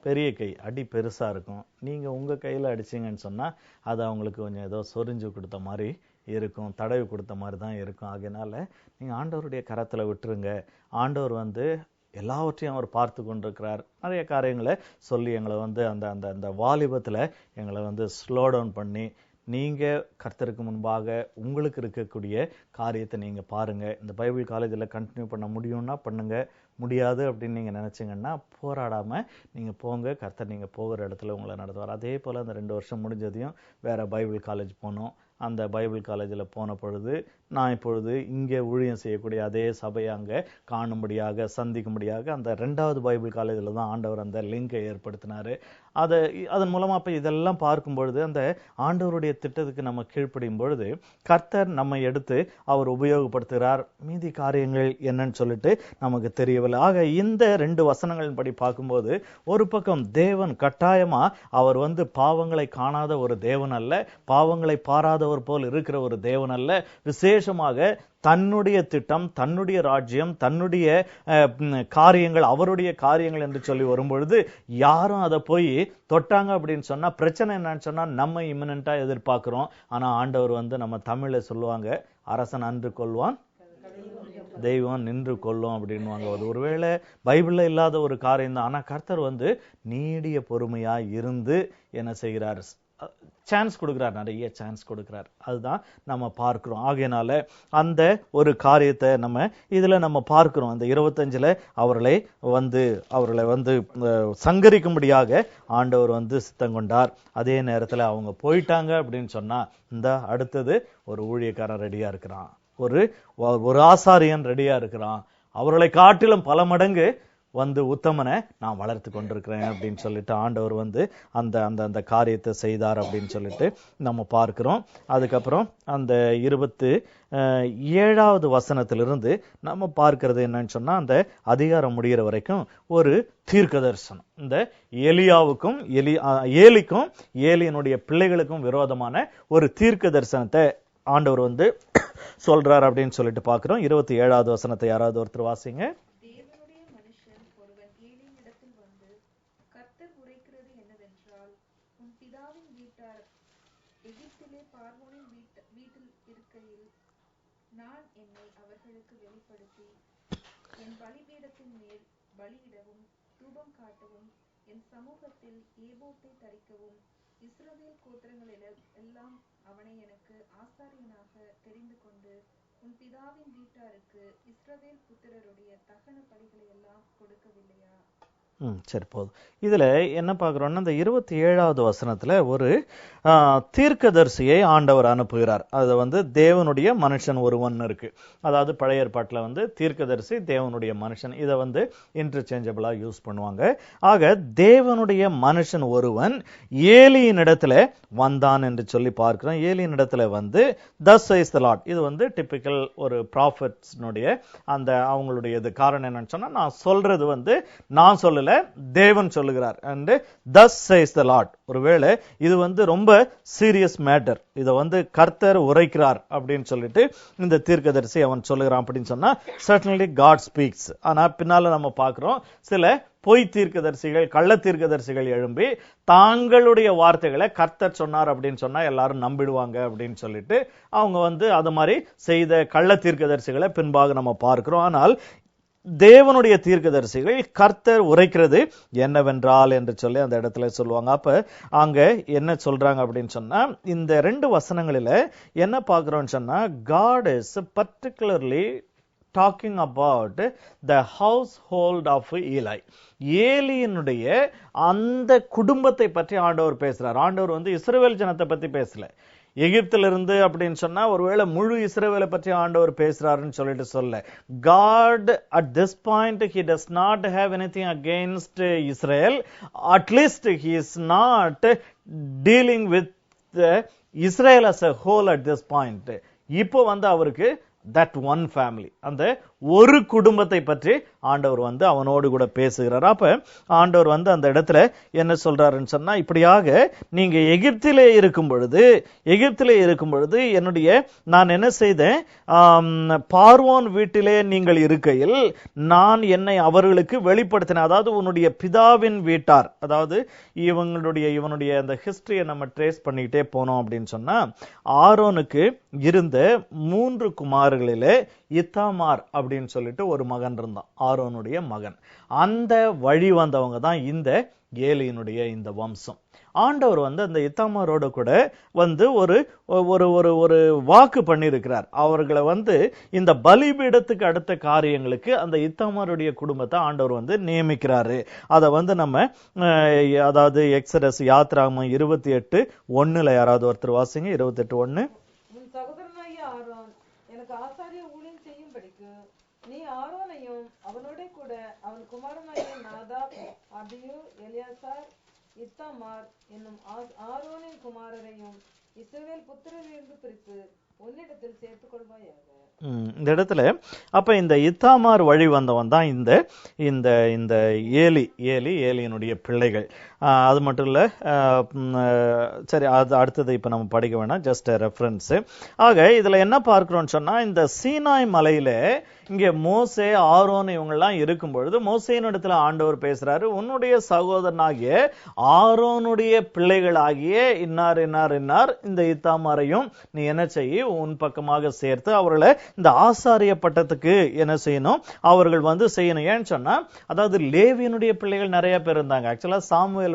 பெரிய கை, அடி பெருசாக இருக்கும். நீங்கள் உங்கள் கையில் அடிச்சிங்கன்னு சொன்னால் அது அவங்களுக்கு கொஞ்சம் ஏதோ சொரிஞ்சு கொடுத்த மாதிரி இருக்கும், தடவி கொடுத்த மாதிரி தான் இருக்கும். ஆகையினால நீங்கள் ஆண்டவருடைய கரத்தில் விட்டுருங்க. ஆண்டவர் வந்து எல்லாவற்றையும் அவர் பார்த்து கொண்டிருக்கிறார். நிறைய காரியங்களை சொல்லி எங்களை வந்து அந்த அந்த அந்த வாலிபத்தில் எங்களை வந்து ஸ்லோ டவுன் பண்ணி, நீங்கள் கர்த்தருக்கு முன்பாக உங்களுக்கு இருக்கக்கூடிய காரியத்தை நீங்கள் பாருங்கள். இந்த பைபிள் காலேஜில் கண்டினியூ பண்ண முடியும்னா பண்ணுங்கள், முடியாது அப்படின்னு நீங்கள் நினச்சிங்கன்னா போராடாமல் நீங்கள் போங்க. கர்த்தர் நீங்கள் போகிற இடத்துல உங்களை நடத்துவார். அதே போல் அந்த 2 வருஷம் முடிஞ்சதையும் வேறு பைபிள் காலேஜ் போனோம். அந்த பைபிள் காலேஜில் போன பொழுது நான் இப்பொழுது இங்கே ஊழியம் செய்யக்கூடிய அதே சபையை அங்கே காணும்படியாக சந்திக்கும்படியாக அந்த 2வது பைபிள் காலேஜில் தான் ஆண்டவர் அந்த லிங்கை ஏற்படுத்தினார். அதன் மூலமாக இப்போ இதெல்லாம் பார்க்கும் பொழுது அந்த ஆண்டவருடைய திட்டத்துக்கு நம்ம கீழ்ப்படியும் பொழுது கர்த்தர் நம்மை எடுத்து அவர் உபயோகப்படுத்துகிறார். மீதி காரியங்கள் என்னன்னு சொல்லிட்டு நமக்கு தெரியவில்லை. ஆக இந்த 2 வசனங்களின் படி பார்க்கும்போது, ஒரு பக்கம் தேவன் கட்டாயமா அவர் வந்து பாவங்களை காணாத ஒரு தேவன் அல்ல, பாவங்களை பாராதவர் போல் இருக்கிற ஒரு தேவன் அல்ல. விசேஷமாக தன்னுடைய திட்டம், தன்னுடைய ராஜ்யம், தன்னுடைய காரியங்கள், அவருடைய காரியங்கள் என்று சொல்லி வரும்பொழுது யாரும் அதை போய் தொட்டாங்க அப்படின்னு சொன்னா பிரச்சனை என்னன்னு சொன்னா நம்ம இமினண்டா எதிர்பார்க்கிறோம். ஆனா ஆண்டவர் வந்து நம்ம தமிழ்ல சொல்லுவாங்க, அரசன் அன்று கொள்வான், தெய்வம் நின்று கொள்ளும் அப்படின்வாங்க. அது ஒருவேளை பைபிள்ல இல்லாத ஒரு காரியம் தான். ஆனா கர்த்தர் வந்து நீடிய பொறுமையா இருந்து என்ன செய்கிறார், சான்ஸ் கொடுக்கிறார், நிறைய சான்ஸ் கொடுக்கிறார். அதுதான் நம்ம பார்க்கிறோம். ஆகையினால அந்த ஒரு காரியத்தை நம்ம இதுல நம்ம பார்க்கிறோம். அந்த 25ல அவர்களை வந்து சங்கரிக்கும்படியாக ஆண்டவர் வந்து சித்தம் கொண்டார். அதே நேரத்துல அவங்க போயிட்டாங்க அப்படின்னு சொன்னா இந்த அடுத்தது ஒரு ஊழியக்காரன் ரெடியா இருக்கிறான், ஒரு ஆசாரியன் ரெடியா இருக்கிறான். அவர்களை காட்டிலும் பல மடங்கு வந்து உத்தமனை நான் வளர்த்து கொண்டிருக்கிறேன் அப்படின்னு சொல்லிட்டு ஆண்டவர் வந்து அந்த அந்த அந்த காரியத்தை செய்தார் அப்படின்னு சொல்லிட்டு நம்ம பார்க்கிறோம். அதுக்கப்புறம் அந்த 27வது வசனத்திலிருந்து நம்ம பார்க்கிறது என்னன்னு சொன்னா, அந்த அதிகாரம் முடிகிற வரைக்கும் ஒரு தீர்க்க தரிசனம். இந்த எலியாவுக்கும் ஏலிக்கும் ஏலியனுடைய பிள்ளைகளுக்கும் விரோதமான ஒரு தீர்க்க தரிசனத்தை ஆண்டவர் வந்து சொல்றார் அப்படின்னு சொல்லிட்டு பார்க்கிறோம். 27வது வசனத்தை யாராவது ஒருத்தர் வாசிங்க. தேவனுடைய மனுஷன் ஒருவன் ஏலியினிடத்தில் வந்து, கர்த்தர் உரைக்கிறது என்னவென்றால், உன் பிதாவின் வீட்டார் எகிப்திலே பார்வோனின் வீட்டில் இருக்கையில் நான் என்னை அவர்களுக்கு வெளிப்படுத்தி என் பலிபீடத்தின் மேல் பலியிடவும் தூபம் காட்டவும் என் சமூகத்தில் ஏபோத்தை தரிக்கவும் இஸ்ரவேல் கோத்திரங்களில் எல்லாம் அவனை எனக்கு ஆசாரியனாக தெரிந்து கொண்டு உன் பிதாவின் வீட்டாருக்கு இஸ்ரவேல் புத்திரருடைய தகன பலிகளை எல்லாம் கொடுக்கவில்லையா? சரி, போதும். இதுல என்ன பார்க்கிறோம்னா, இந்த 27வது வசனத்துல ஒரு தீர்க்கதரிசியை ஆண்டவர் அனுப்புகிறார். அது தேவனுடைய மனுஷன் ஒருவன் இருக்கு. அதாவது பழைய ஏற்பாட்டுல தீர்க்கதரிசி தேவனுடைய மனுஷன், இதை இன்டர்சேஞ்சபிளா யூஸ் பண்ணுவாங்க. ஆக தேவனுடைய மனுஷன் ஒருவன் ஏலியின் இடத்துல வந்தான் என்று சொல்லி பார்க்கிறோம். ஏலியின் இடத்துல thus says the Lord, இது டிபிக்கல் ஒரு ப்ராஃபட்ஸ்னுடைய அந்த அவங்களுடைய இது. காரணம் என்னன்னு சொன்னா, நான் சொல்றது நான் சொல்லல, தேவன் சொல்லுகிறார். and thus says the Lord, ஒருவேளை இது ரொம்ப சீரியஸ் மேட்டர், இதை கர்த்தர் உரைக்கிறார் அப்படின்னு சொல்லிட்டு இந்த தீர்க்கதரிசி அவன் சொல்லுகிறான் அப்படின்னு சொன்னா, certainly God speaks. ஆனா பின்னால நம்ம பார்க்கிறோம், சில பொய் தீர்க்கதரிசிகள், கள்ள தீர்க்கதரிசிகள் எழும்பி தாங்களுடைய வார்த்தைகளை கர்த்தர் சொன்னார் அப்படின்னு சொன்னா எல்லாரும் நம்பிடுவாங்க அப்படின்னு சொல்லிட்டு அவங்க அது மாதிரி செய்த கள்ள தீர்க்கதரிசிகளை பின்பாக நம்ம பார்க்கிறோம். ஆனால் தேவனுடைய தீர்க்கதரிசிகள் கர்த்தர் உரைக்கிறது என்னவென்றால் என்று சொல்லி அந்த இடத்துல சொல்லுவாங்க. அப்ப அங்க என்ன சொல்றாங்க அப்படின்னு சொன்னா, இந்த 2 வசனங்களில என்ன பார்க்கிறோம்னு சொன்னா, God is particularly talking about the household of Eli. ஏலியினுடைய அந்த குடும்பத்தை பற்றி ஆண்டவர் பேசுறார். ஆண்டவர் இஸ்ரவேல் ஜனத்தை பத்தி பேசல, எகிப்திலிருந்து அப்படின்னு சொன்னா ஒருவேளை முழு இஸ்ரவேலை பற்றி ஆண்டவர் பேசுறாருன்னு சொல்லிட்டு சொல்ல. God at this point he does not have anything against Israel. At least he is not dealing with Israel as a whole at this point. இப்போ அவருக்கு that one family, அந்த ஒரு குடும்பத்தை பற்றி ஆண்டவர் அவனோடு கூட பேசுகிறார். அப்ப ஆண்டவர் அந்த இடத்துல என்ன சொல்றாருன்னு சொன்னா, இப்படியாக நீங்க எகிப்திலே இருக்கும் பொழுது என்னுடைய நான் என்ன செய்தேன், பார்வோன் வீட்டிலே நீங்கள் இருக்கையில் நான் என்னை அவர்களுக்கு வெளிப்படுத்தினேன். அதாவது உன்னுடைய பிதாவின் வீட்டார், அதாவது இவனுடைய அந்த ஹிஸ்டரியை நம்ம ட்ரேஸ் பண்ணிக்கிட்டே போனோம் அப்படின்னு சொன்னா, ஆரோனுக்கு இருந்த 3 குமாரர்களிலே இத்தாமார் அப்படின்னு சொல்லிட்டு ஒரு மகன் இருந்தான், ஆரோனுடைய மகன். அந்த வழி வந்தவங்க தான் இந்த ஏலியினுடைய இந்த வம்சம். ஆண்டவர் அந்த இத்தாமாரோட கூட ஒரு ஒரு ஒரு ஒரு வாக்கு பண்ணியிருக்கிறார். அவர்களை இந்த பலிபீடத்துக்கு அடுத்த காரியங்களுக்கு அந்த இத்தாமாருடைய குடும்பத்தை ஆண்டவர் நியமிக்கிறாரு. அதை நம்ம அதாவது எக்ஸடஸ் யாத்ராகமம் 28:1 யாராவது ஒருத்தர் வாசிங்க. 28:1. ஆசாரிய ஊழியம் செய்யும்படிக்கு நீ ஆரோனையும் அவனோட கூட அவன் குமாரனாகிய நாதாப், அபியூ, எலியாசார், இத்தாமார் என்னும் ஆரோனின் குமாரரையும் இஸ்ரவேல் புத்திரரிலிருந்து பிரித்து உன்னிடத்தில் சேர்த்துக் கொள்வாயாக. இந்த இடத்துல அப்ப இந்த இத்தாமார் வழி வந்தவன் தான் இந்த இந்த இந்த ஏலியினுடைய பிள்ளைகள். அது மட்டும் இல்ல, சரி, அது அடுத்தது இப்ப நம்ம படிக்க வேணாம், ஜஸ்ட் ரெஃபரன்ஸ். ஆக இதுல என்ன பார்க்கிறோம்னு சொன்னா, இந்த சீனாய் மலையில இங்க மோசே, ஆரோன் இவங்கெல்லாம் இருக்கும் பொழுது மோசேயின் இடத்துல ஆண்டவர் பேசுறாரு, உன்னுடைய சகோதரனாகிய ஆரோனுடைய பிள்ளைகளாகிய இன்னார் இன்னார் இன்னார் இந்த இத்தாமாரையும் நீ என்ன செய்ய, உன் பக்கமாக சேர்த்து அவர்களை இந்த ஆசாரிய பட்டத்துக்கு என்ன செய்யணும், அவர்கள் செய்யணும். ஏன்னு சொன்னா, அதாவது லேவியனுடைய பிள்ளைகள் நிறைய பேர் இருந்தாங்க. ஆக்சுவலா சாமுவேல்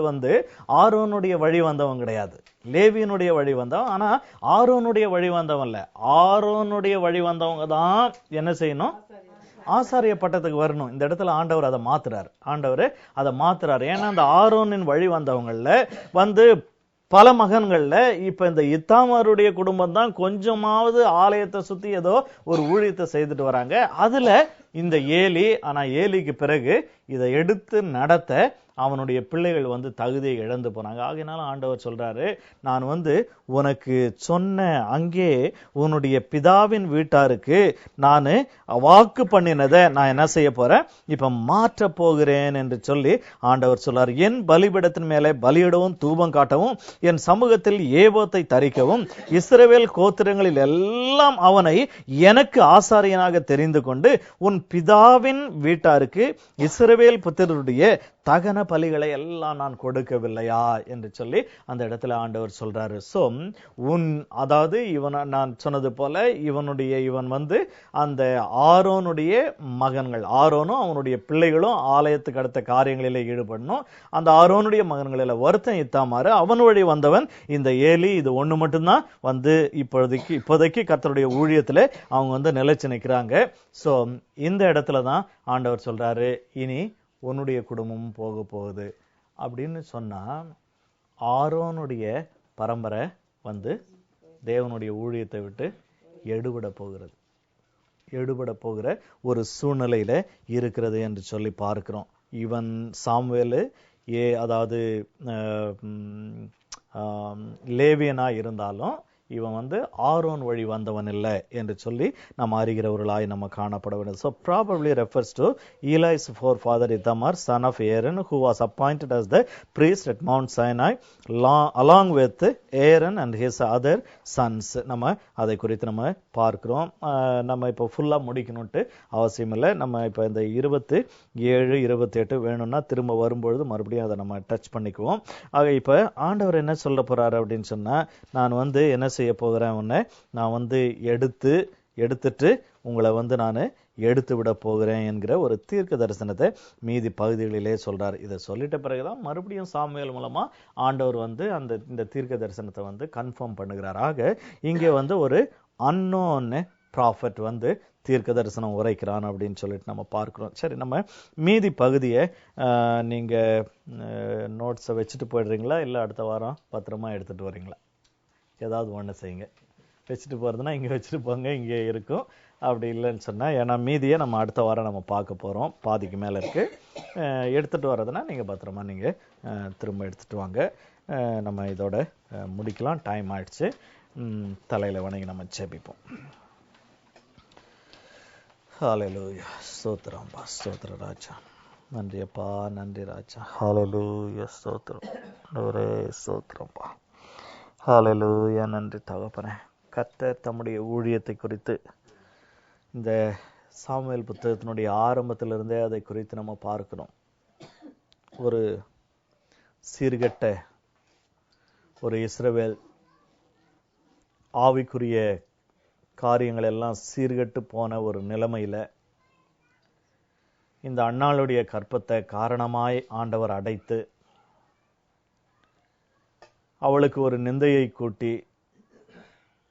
ஆரோனுடைய வழி வந்தவன் கிடையாது, லேவியனுடைய வழி வந்தவன். ஆனா ஆரோனுடைய வழி வந்தவன் இல்ல, ஆரோனுடைய வழி வந்தவங்க தான் என்ன செய்யணும், ஆசாரிய பட்டத்துக்கு வரணும். இந்த இடத்துல ஆண்டவர் அதை மாத்துறாரு. ஏன்னா அந்த ஆரோனின் வழி வந்தவங்கள்ல பல மகன்கள்ல இப்ப இந்த இத்தாமாருடைய குடும்பம் தான் கொஞ்சமாவது ஆலயத்தை சுத்தி ஏதோ ஒரு ஊழியத்தை செய்துட்டு வராங்க. அதுல இந்த ஏலி, ஆனா ஏலிக்கு பிறகு இதை எடுத்து நடத்த அவனுடைய பிள்ளைகள் தகுதியை இழந்து போனாங்க. ஆகையினால ஆண்டவர் சொல்றாரு, நான் உனக்கு சொன்ன அங்கே உன்னுடைய பிதாவின் வீட்டாருக்கு நான் வாக்கு பண்ணினதை நான் என்ன செய்ய போறேன், இப்ப மாற்ற போகிறேன் என்று சொல்லி ஆண்டவர் சொல்றார். என் பலிபீடத்தின் மேலே பலியிடவும் தூபம் காட்டவும் என் சமூகத்தில் ஏபோத்தை தரிக்கவும் இஸ்ரவேல் கோத்திரங்களில் எல்லாம் அவனை எனக்கு ஆசாரியனாக தெரிந்து கொண்டு உன் பிதாவின் வீட்டாருக்கு இஸ்ரவேல் புத்திரருடைய தகன பலிகளை எல்லாம் நான் கொடுக்கவில்லையா என்று சொல்லி அந்த இடத்துல ஆண்டவர் சொல்றாரு. சோ அதாவது நான் சொன்னது போல இவன் அந்த ஆரோனுடைய மகன்கள், ஆரோனும் அவனுடைய பிள்ளைகளும் ஆலயத்துக்கு அடுத்த காரியங்களில ஈடுபடணும். அந்த ஆரோனுடைய மகன்களில ஒருத்தன் இத்தாமாரு, அவன் வழி வந்தவன் இந்த ஏலி. இது ஒண்ணு மட்டும்தான் இப்போதைக்கு கர்த்தருடைய ஊழியத்துல அவங்க நிலைச்சு நிற்கிறாங்க. சோ இந்த இடத்துலதான் ஆண்டவர் சொல்றாரு, இனி உன்னுடைய குடும்பமும் போக போகுது அப்படின்னு சொன்னா ஆரோனுடைய பரம்பரை வந்து தேவனுடைய ஊழியத்தை விட்டு எடுபட போகிற ஒரு சூழ்நிலையில இருக்கிறது என்று சொல்லி பார்க்கிறோம். இவன் சாமுவேலு அதாவது லேவியனா இருந்தாலும் இவன் வந்து ஆரோன் வழி வந்தவன் இல்லை என்று சொல்லி நம்ம அறிகிறவர்களாய் நம்ம காணப்பட வேண்டும். So probably refers to Eli's forefather Ithamar, son of Aaron, who was appointed as the priest at Mount Sinai along with Aaron and his other sons. நம்ம அதை குறித்து நம்ம பார்க்கிறோம். நம்ம இப்போ ஃபுல்லா முடிக்கணும்ட்டு அவசியம் இல்லை. நம்ம இப்போ இந்த 27, 28 வேணும்னா திரும்ப வரும்பொழுது மறுபடியும் அதை நம்ம டச் பண்ணிக்குவோம். ஆக இப்போ ஆண்டவர் என்ன சொல்ல போறாரு அப்படின்னு சொன்னா, நான் வந்து என்ன செய்ய போகிறேன், உன்னை நான் வந்து எடுத்துட்டு உங்களை வந்து நான் எடுத்து விட போகிறேன் என்கிற ஒரு தீர்க்க தரிசனத்தை மீதி பகுதிகளிலே சொல்றாரு. இதை சொல்லிட்ட பிறகுதான் மறுபடியும் சாமுவேல் மூலமா ஆண்டவர் வந்து இந்த தீர்க்க தரிசனத்தை வந்து கன்ஃபார்ம் பண்ணுகிறார். ஆக இங்கே வந்து ஒரு அன்னோன் ப்ராஃபட் வந்து தீர்க்க தரிசனம் உரைக்கிறான் அப்படின்னு சொல்லிட்டு நம்ம பார்க்கிறோம். சரி, நம்ம மீதி பகுதியை நீங்க நோட்ஸை வச்சுட்டு போயிடுறீங்களா, இல்லை அடுத்த வாரம் பத்திரமா எடுத்துட்டு வரீங்களா? ஏதாவது ஒன்று செய்யுங்க. வச்சுட்டு போகிறதுனா இங்கே வச்சுட்டு போங்க, இங்கே இருக்கும். அப்படி இல்லைன்னு சொன்னால், ஏன்னா மீதியை நம்ம அடுத்த வாரம் நம்ம பார்க்க போகிறோம், பாதிக்கு மேலே இருக்குது. எடுத்துகிட்டு வர்றதுனா நீங்கள் பத்திரமா நீங்கள் திரும்ப எடுத்துகிட்டு வாங்க. நம்ம இதோட முடிக்கலாம், டைம் ஆயிடுச்சு. தலையில் வணங்கி நம்ம ஜெபிப்போம். ஹல்லேலூயா, ஸ்தோத்திரம்பா, ஸ்தோத்திர ராஜா, நன்றி அப்பா, நன்றி ராஜா. ஹல்லேலூயா, ஸ்தோத்திரம், ஒரே ஸ்தோத்திரம்பா. ஹல்லேலூயா, நன்றி தகப்பனே. கர்த்தர் தம்முடைய ஊழியத்தை குறித்து இந்த சாமுவேல் புத்தகத்தினுடைய ஆரம்பத்திலிருந்தே அதை குறித்து நம்ம பார்க்கிறோம். ஒரு சீர்கெட்ட ஒரு இஸ்ரவேல், ஆவிக்குரிய காரியங்கள் எல்லாம் சீர்கெட்டு போன ஒரு நிலைமையில இந்த அன்னாளுடைய கற்பத்தை காரணமாய் ஆண்டவர் அடைத்து அவளுக்கு ஒரு நிந்தையை கூட்டி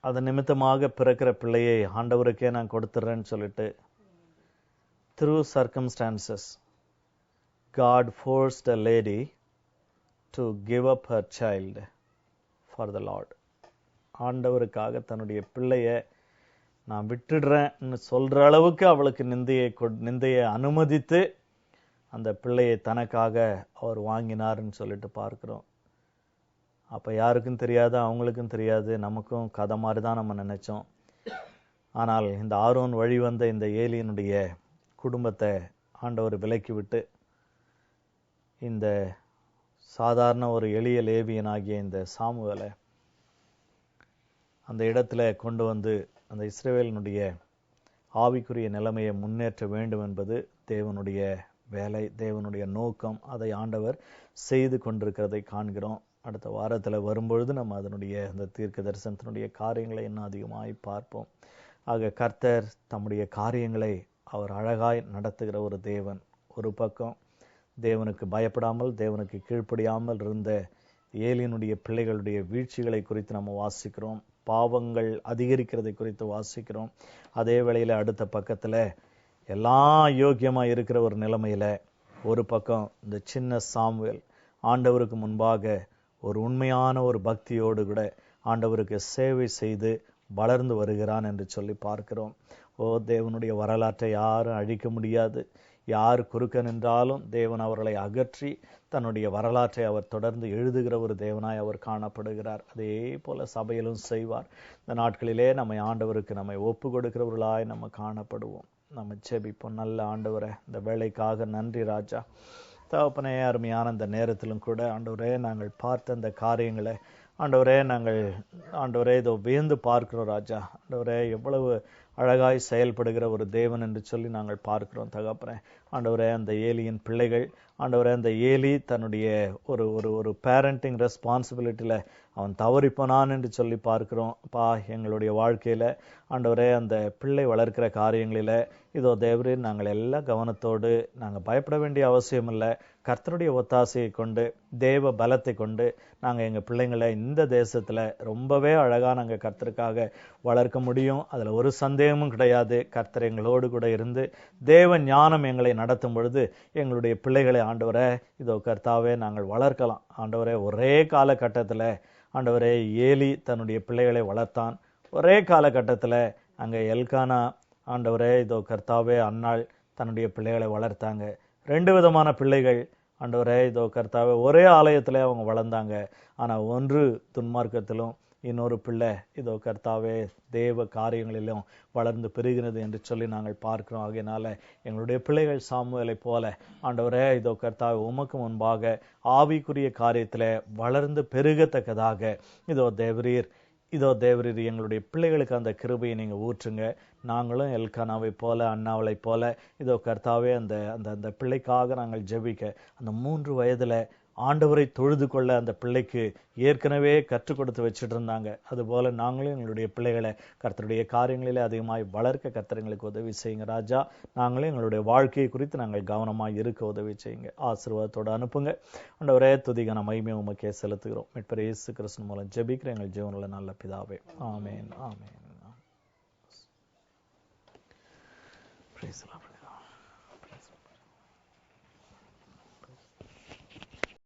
அதன் நிமித்தமாக பிறக்கிற பிள்ளையை ஆண்டவருக்கே நான் கொடுத்துறேன்னு சொல்லிட்டு through circumstances God forced a lady to give up her child for the Lord. ஆண்டவருக்காக தன்னுடைய பிள்ளைய நான் விட்டுடுறேன்னு சொல்ற அளவுக்கு அவளுக்கு நிந்தையை அனுமதித்து அந்த பிள்ளையை தனக்காக அவர் வாங்கினார்ன்னு சொல்லிட்டு பார்க்கிறோம். அப்ப யாருக்கும் தெரியாது, அவங்களுக்கும் தெரியாது, நமக்கும் கதை மாதிரி தான் நம்ம நினைச்சோம். ஆனால் இந்த ஆரோன் வழி வந்த இந்த ஏலியனுடைய குடும்பத்தை ஆண்டவர் விலக்கி விட்டு இந்த சாதாரண ஒரு எளிய லேவியனாகிய இந்த சாமுவேலை அந்த இடத்துல கொண்டு வந்து அந்த இஸ்ரவேலினுடைய ஆவிக்குரிய நிலைமையை முன்னேற்ற வேண்டும் என்பது தேவனுடைய வேலை, தேவனுடைய நோக்கம். அதை ஆண்டவர் செய்து கொண்டிருக்கிறதை காண்கிறோம். அடுத்த வாரத்தில் வரும்பொழுது நம்ம அதனுடைய அந்த தீர்க்க தரிசனத்தினுடைய காரியங்களை இன்னும் அதிகமாய் பார்ப்போம். ஆக கர்த்தர் தம்முடைய காரியங்களை அவர் அழகாய் நடத்துகிற ஒரு தேவன். ஒரு பக்கம் தேவனுக்கு பயப்படாமல் தேவனுக்கு கீழ்ப்படியாமல் இருந்த ஏலியனுடைய பிள்ளைகளுடைய வீழ்ச்சிகளை குறித்து நம்ம வாசிக்கிறோம், பாவங்கள் அதிகரிக்கிறதை குறித்து வாசிக்கிறோம். அதே வேளையில அடுத்த பக்கத்துல எல்லாம் யோக்கியமா இருக்கிற ஒரு நிலைமையில ஒரு பக்கம் இந்த சின்ன சாமுவேல் ஆண்டவருக்கு முன்பாக ஒரு உண்மையான ஒரு பக்தியோடு கூட ஆண்டவருக்கு சேவை செய்து வளர்ந்து வருகிறான் என்று சொல்லி பார்க்கிறோம். தேவனுடைய வரலாற்றை யாரும் அழிக்க முடியாது. யார் குறுக்க நின்றாலும் தேவன் அவர்களை அகற்றி தன்னுடைய வரலாற்றை அவர் தொடர்ந்து எழுதுகிற ஒரு தேவனாய் அவர் காணப்படுகிறார். அதே போல சபையிலும் செய்வார். இந்த நாட்களிலே நம்மை ஆண்டவருக்கு நம்மை ஒப்பு கொடுக்கிறவர்களாய் நம்ம காணப்படுவோம். நம்ம ஜெபிப்போம். நல்ல ஆண்டவரே, இந்த வேலைக்காக நன்றி ராஜா. தகப்பனே, அருமையான இந்த நேரத்திலும் கூட ஆண்டவரே நாங்கள் பார்த்த அந்த காரியங்களை ஆண்டவரே இதோ வியந்து பார்க்கிறோம் ராஜா. ஆண்டவரே எவ்வளவு அழகாய் செயல்படுகிற ஒரு தேவன் என்று சொல்லி நாங்கள் பார்க்கிறோம் தகப்பனே. ஆண்டவரே அந்த ஏலியின் பிள்ளைகள், ஆண்டவரே அந்த ஏலி தன்னுடைய ஒரு ஒரு ஒரு பேரண்டிங் ரெஸ்பான்சிபிலிட்டியில அவன் தவறிப்போனான் என்று சொல்லி பார்க்கிறோம். எங்களுடைய வாழ்க்கையில ஆண்டவரே அந்த பிள்ளை வளர்க்கிற காரியங்களில இதோ தேவரே நாங்கள் எல்லா கவனத்தோடு நாங்கள் பயப்பட வேண்டிய அவசியம் இல்லை. கர்த்தருடைய ஒத்தாசையை கொண்டு தேவ பலத்தை கொண்டு நாங்கள் எங்கள் பிள்ளைங்களை இந்த தேசத்துல ரொம்பவே அழகா நாங்கள் கர்த்தருக்காக வளர்க்க முடியும். அதுல ஒரு சந்தேகமும் கிடையாது. கர்த்தர் எங்களோடு கூட இருந்து தேவ ஞானம் எங்களை நடத்தும் பொழுது எங்களுடைய பிள்ளைகளை ஆண்டவரே இதோ கர்த்தாவே நாங்கள் வளர்க்கலாம். ஆண்டவரே, ஒரே காலகட்டத்தில் ஆண்டவரே ஏலி தன்னுடைய பிள்ளைகளை வளர்த்தான். ஒரே காலகட்டத்தில் அங்கே எல்கானா ஆண்டவரே இதோ கர்த்தாவே அன்னாள் தன்னுடைய பிள்ளைகளை வளர்த்தாங்க. 2 விதமான பிள்ளைகள் ஆண்டவரே இதோ கர்த்தாவே ஒரே ஆலயத்தில் அவங்க வளர்ந்தாங்க. ஆனால் ஒன்று துன்மார்க்கத்திலும் இன்னொரு பிள்ளை இதோ கர்த்தாவே தேவ காரியங்களிலும் வளர்ந்து பெருகிறது என்று சொல்லி நாங்கள் பார்க்கிறோம். ஆகையினால எங்களுடைய பிள்ளைகள் சாமுவேலை போல ஆண்டவரே இதோ கர்த்தாவே உமக்கு முன்பாக ஆவிக்குரிய காரியத்தில் வளர்ந்து பெருகத்தக்கதாக இதோ தேவரீர் எங்களுடைய பிள்ளைகளுக்கு அந்த கிருபையை நீங்க ஊற்றுங்க. நாங்களும் எல்கானாவை போல அண்ணாவளை போல இதோ கர்த்தாவே அந்த அந்த அந்த பிள்ளைக்காக நாங்கள் ஜெபிக்க, அந்த 3 வயதுல ஆண்டவரை தொழுது கொள்ள அந்த பிள்ளைக்கு ஏற்கனவே கற்றுக் கொடுத்து வச்சுட்டு இருந்தாங்க. அதுபோல நாங்களும் எங்களுடைய பிள்ளைகளை கர்த்தருடைய காரியங்களிலே அதிகமாய் வளர்க்க கர்த்தர் எங்களுக்கு உதவி செய்யுங்க ராஜா. நாங்களும் எங்களுடைய வாழ்க்கையை குறித்து நாங்கள் கவனமாக இருக்க உதவி செய்யுங்க. ஆசீர்வாதத்தோடு அனுப்புங்க. ஆண்டவரே, துதிகான மகிமை உமக்கே செலுத்துகிறோம். மீட்பர் இயேசு கிறிஸ்து மூலம் ஜெபிக்கிற எங்கள் ஜீவனுள்ள நல்ல பிதாவே. ஆமென், ஆமென். Praise the Lord.